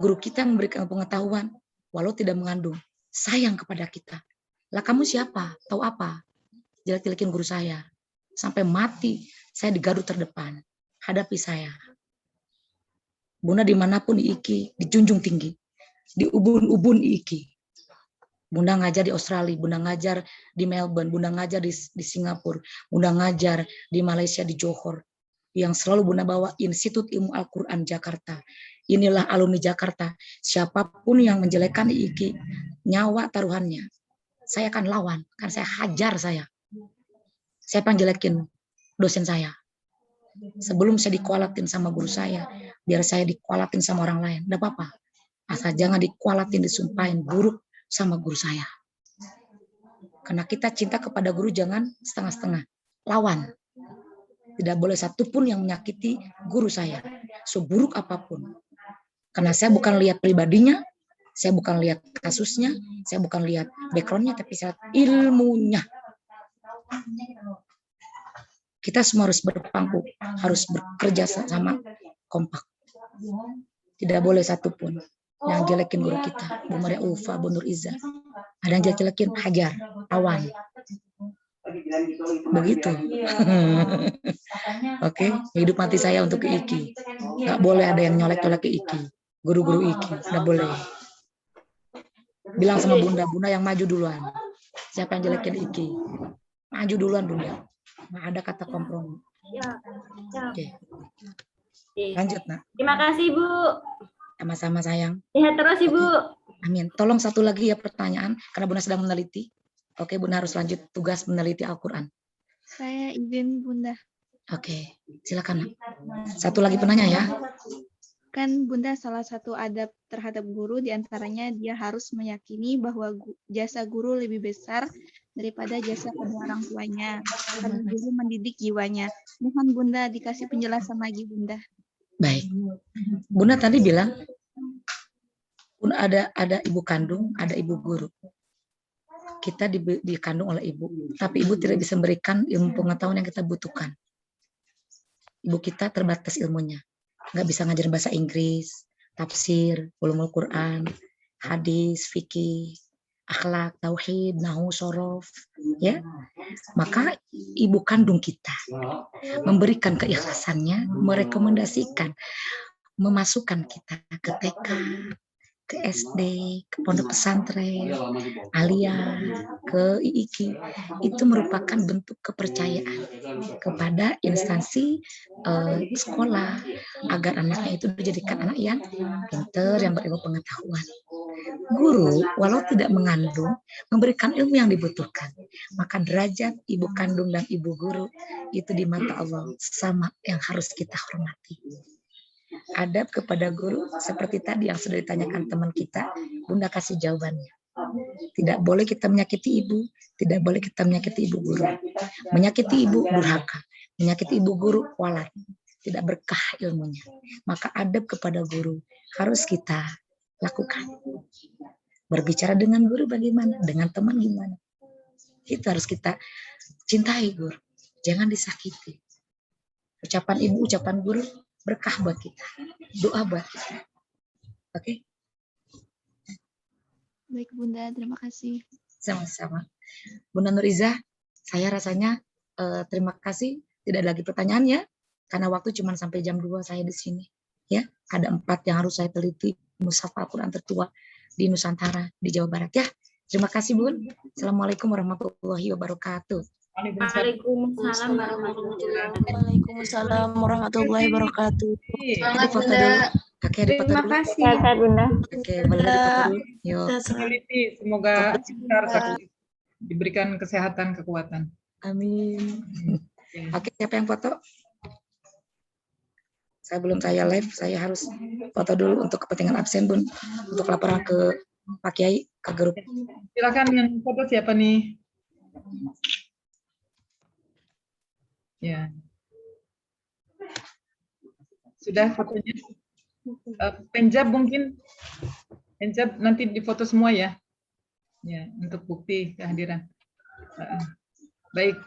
Guru kita yang memberikan ilmu pengetahuan, walau tidak mengandung, sayang kepada kita. Lah kamu siapa? Tahu apa? Jelek-jelekin guru saya. Sampai mati, saya di gardu terdepan. Hadapi saya. Bunda dimanapun di IKI, dijunjung tinggi. Di ubun-ubun IKI. Bunda ngajar di Australia, Bunda ngajar di Melbourne, Bunda ngajar di Singapura, Bunda ngajar di Malaysia, di Johor. Yang selalu Bunda bawa Institut Ilmu Al-Quran Jakarta. Inilah alumni Jakarta. Siapapun yang menjelekkan di IKI, nyawa taruhannya. Saya akan lawan, kan saya hajar saya. Siapa yang jelekin dosen saya? Sebelum saya dikualatin sama guru saya, biar saya dikualatin sama orang lain. Nggak apa-apa. Asal jangan dikualatin, disumpahin buruk sama guru saya. Karena kita cinta kepada guru jangan setengah-setengah. Lawan. Tidak boleh satupun yang menyakiti guru saya. Seburuk apapun. Karena saya bukan lihat pribadinya, saya bukan lihat kasusnya, saya bukan lihat backgroundnya, tapi saya lihat ilmunya. Kita semua harus berpangku, harus bekerja sama kompak. Tidak boleh satupun yang jelekin guru kita. Bu Maria Ulfa, Bu Nur Iza. Ada yang jelekin, hajar, lawan. Begitu. Oke, hidup mati saya untuk ke IKI. Nggak boleh ada yang nyolek-nyolek ke IKI. Guru-guru IKI, nggak boleh. Bilang sama Bunda, Bunda yang maju duluan. Siapa yang jelekin IKI? Maju duluan Bunda. Nggak ada kata kompromi. Oke. Lanjut, Nak. Terima kasih, Bu. Sama-sama, sayang. Sehat terus, Ibu. Amin. Tolong satu lagi ya pertanyaan, karena Bunda sedang meneliti. Oke, Bunda harus lanjut tugas meneliti Al-Quran. Saya izin Bunda. Oke, silakan, Nak. Satu lagi penanya ya. Kan Bunda salah satu adab terhadap guru diantaranya dia harus meyakini bahwa jasa guru lebih besar daripada jasa kedua orang tuanya. Karena guru mendidik jiwanya. Mohon Bunda dikasih penjelasan lagi Bunda. Baik. Bunda tadi bilang ada ibu kandung, ada ibu guru. Kita dikandung oleh ibu, tapi ibu tidak bisa memberikan ilmu pengetahuan yang kita butuhkan. Ibu kita terbatas ilmunya. Nggak bisa ngajarin bahasa Inggris, tafsir, ulumul Quran, hadis, fikih, akhlak, tauhid, nahu, sorof, ya. Maka ibu kandung kita memberikan keikhlasannya, merekomendasikan, memasukkan kita ke TK, ke SD, ke pondok pesantren, alia, ke IIKI, itu merupakan bentuk kepercayaan kepada instansi sekolah agar anaknya itu dijadikan anak yang pintar, yang berilmu pengetahuan. Guru, walau tidak mengandung, memberikan ilmu yang dibutuhkan. Maka derajat ibu kandung dan ibu guru itu di mata Allah sama yang harus kita hormati. Adab kepada guru seperti tadi yang sudah ditanyakan teman kita, Bunda kasih jawabannya. Tidak boleh kita menyakiti ibu, tidak boleh kita menyakiti ibu guru. Menyakiti ibu durhaka, menyakiti ibu guru walat, tidak berkah ilmunya. Maka adab kepada guru harus kita lakukan. Berbicara dengan guru bagaimana, dengan teman gimana. Itu harus kita cintai guru, jangan disakiti. Ucapan ibu, ucapan guru berkah buat kita, doa buat kita. Oke? Baik Bunda, terima kasih. Sama-sama. Bunda Nuriza, saya rasanya terima kasih. Tidak ada lagi pertanyaan ya, karena waktu cuma sampai jam 2 saya di sini. Ya, ada 4 yang harus saya teliti, mushaf Al-Quran tertua di Nusantara, di Jawa Barat ya. Terima kasih Bun. Assalamualaikum warahmatullahi wabarakatuh. Waalaikumsalam warahmatullahi wabarakatuh. Waalaikumsalam warahmatullahi wabarakatuh. Di foto dulu. Oke, di foto Terima dulu. kasih Bunda. Oke, boleh di foto dulu. Yuk. Peneliti, semoga diberikan kesehatan, kekuatan. Amin. Ya. Oke, siapa yang foto? Saya live, saya harus foto dulu untuk kepentingan absen Bun, untuk laporan ke Pak Kiai, ke grup. Silakan yang foto siapa nih? Ya. Sudah fotonya? Penjab mungkin. Penjab nanti difoto semua ya. Ya, untuk bukti kehadiran. Baik,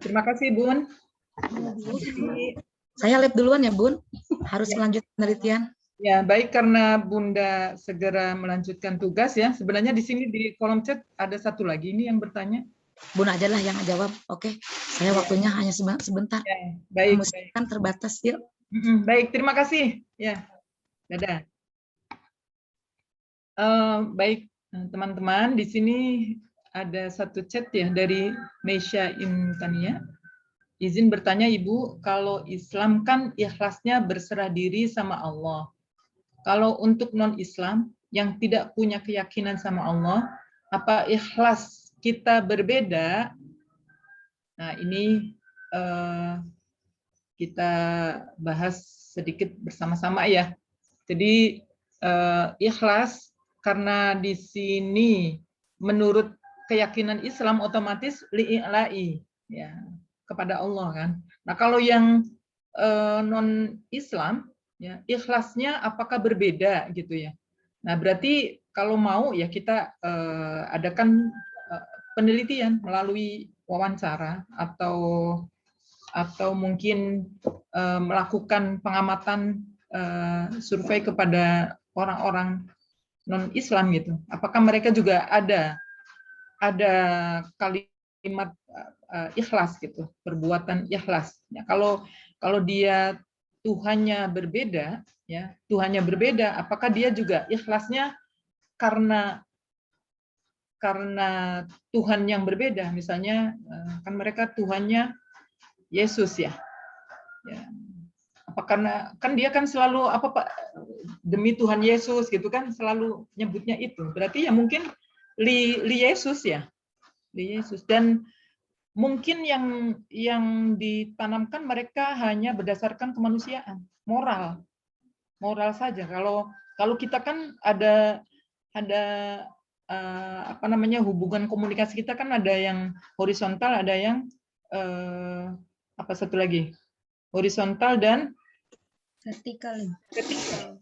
terima kasih Bun. Saya live duluan ya Bun, harus melanjutkan penelitian. Ya, baik, karena Bunda segera melanjutkan tugas ya. Sebenarnya di sini di kolom chat ada satu lagi ini yang bertanya. Bun aja lah yang jawab. Oke, saya waktunya hanya sebentar. Ya, baik, baik. Kan terbatas yuk. Baik, terima kasih. Ya, dadah. Baik, teman-teman, di sini ada satu chat ya dari Meisha Imtania. Izin bertanya Ibu, kalau Islam kan ikhlasnya berserah diri sama Allah. Kalau untuk non-Islam yang tidak punya keyakinan sama Allah, apa ikhlas kita berbeda? Nah, ini kita bahas sedikit bersama-sama ya. Jadi ikhlas karena di sini menurut keyakinan Islam otomatis li'i'la'i ya, kepada Allah kan. Nah, kalau yang non-Islam ya, ikhlasnya apakah berbeda gitu ya. Nah, berarti kalau mau ya kita adakan penelitian melalui wawancara atau mungkin melakukan pengamatan survei kepada orang-orang non-Islam gitu. Apakah mereka juga ada kalimat ikhlas gitu, perbuatan ikhlas. Ya, kalau dia Tuhannya berbeda, ya Tuhannya berbeda, apakah dia juga ikhlasnya karena Tuhan yang berbeda? Misalnya kan mereka Tuhannya Yesus ya. Apa karena kan dia kan selalu apa Pak, demi Tuhan Yesus gitu kan, selalu nyebutnya itu. Berarti ya mungkin li Yesus ya. Li Yesus. Dan mungkin yang ditanamkan mereka hanya berdasarkan kemanusiaan, moral saja. Kalau kita kan ada apa namanya, hubungan komunikasi kita kan ada yang horizontal, ada yang apa satu lagi, horizontal dan Vertikal.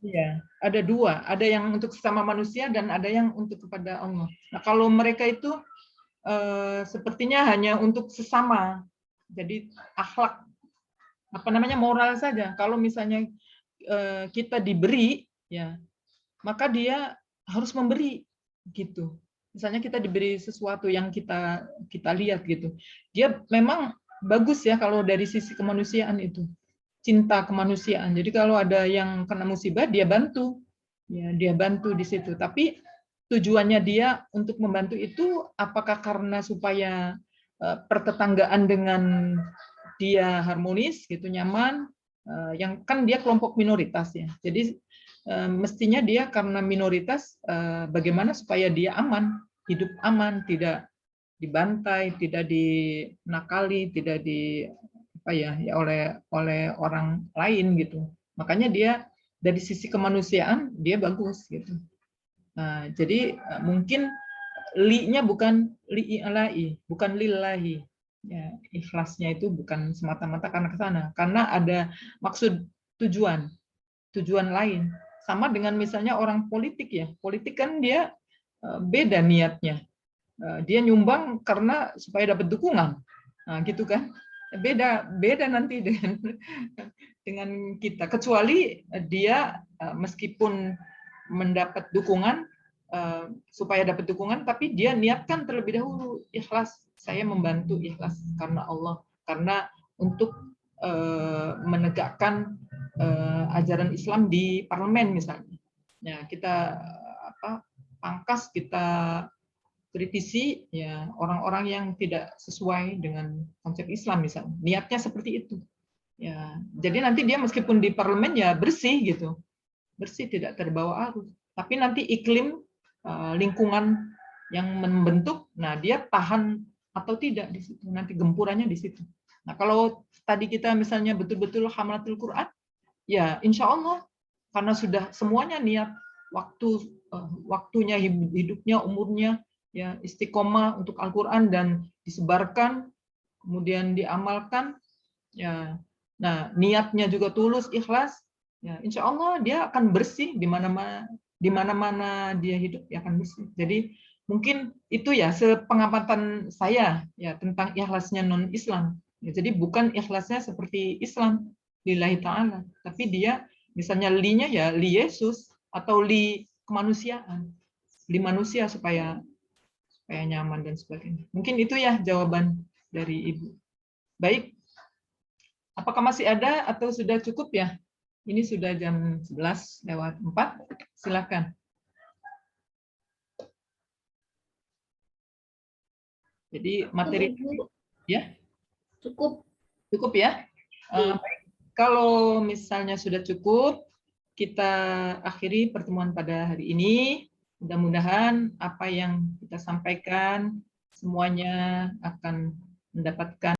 Ya, ada dua, ada yang untuk sesama manusia dan ada yang untuk kepada Allah. Nah, kalau mereka itu sepertinya hanya untuk sesama, jadi akhlak apa namanya, moral saja. Kalau misalnya kita diberi, ya maka dia harus memberi gitu. Misalnya kita diberi sesuatu yang kita lihat gitu. Dia memang bagus ya kalau dari sisi kemanusiaan itu. Cinta kemanusiaan. Jadi kalau ada yang kena musibah dia bantu. Ya, dia bantu di situ. Tapi tujuannya dia untuk membantu itu apakah karena supaya pertetanggaan dengan dia harmonis gitu, nyaman, yang kan dia kelompok minoritas ya. Jadi mestinya dia karena minoritas bagaimana supaya dia aman, hidup aman, tidak dibantai, tidak dinakali, tidak di apa ya oleh orang lain gitu. Makanya dia dari sisi kemanusiaan dia bagus gitu. Nah, jadi mungkin li-nya bukan li'ilai, bukan lillahi. Ya, ikhlasnya itu bukan semata-mata karena ke sana, karena ada maksud tujuan lain. Sama dengan misalnya orang politik ya. Politik kan dia beda niatnya. Dia nyumbang karena supaya dapat dukungan. Nah, gitu kan. Beda nanti dengan kita, kecuali dia meskipun mendapat dukungan supaya dapat dukungan, tapi dia niatkan terlebih dahulu ikhlas, saya membantu ikhlas karena Allah, karena untuk menegakkan ajaran Islam di parlemen misalnya. Ya, kita pangkas, kita kritisi ya orang-orang yang tidak sesuai dengan konsep Islam misalnya. Niatnya seperti itu. Ya, jadi nanti dia meskipun di parlemen ya bersih gitu. Bersih, tidak terbawa arus. Tapi nanti iklim lingkungan yang membentuk, nah dia tahan atau tidak di situ. Nanti gempurannya di situ. Nah, kalau tadi kita misalnya betul-betul hamalatul Quran, ya insya Allah karena sudah semuanya niat, waktunya, hidupnya, umurnya, ya istiqomah untuk Al-Quran dan disebarkan, kemudian diamalkan, ya. Nah, niatnya juga tulus, ikhlas, ya insya Allah dia akan bersih di mana-mana dia hidup, dia akan bersih. Jadi mungkin itu ya sepengamatan saya ya tentang ikhlasnya non-Islam. Ya, jadi bukan ikhlasnya seperti Islam, lillahi ta'ala, tapi dia misalnya li-nya ya li Yesus atau li kemanusiaan, li manusia supaya nyaman dan sebagainya. Mungkin itu ya jawaban dari Ibu. Baik, apakah masih ada atau sudah cukup ya? Ini sudah jam 11:04, silakan. Jadi materi ya? Cukup ya? Baik. Kalau misalnya sudah cukup, kita akhiri pertemuan pada hari ini. Mudah-mudahan apa yang kita sampaikan semuanya akan mendapatkan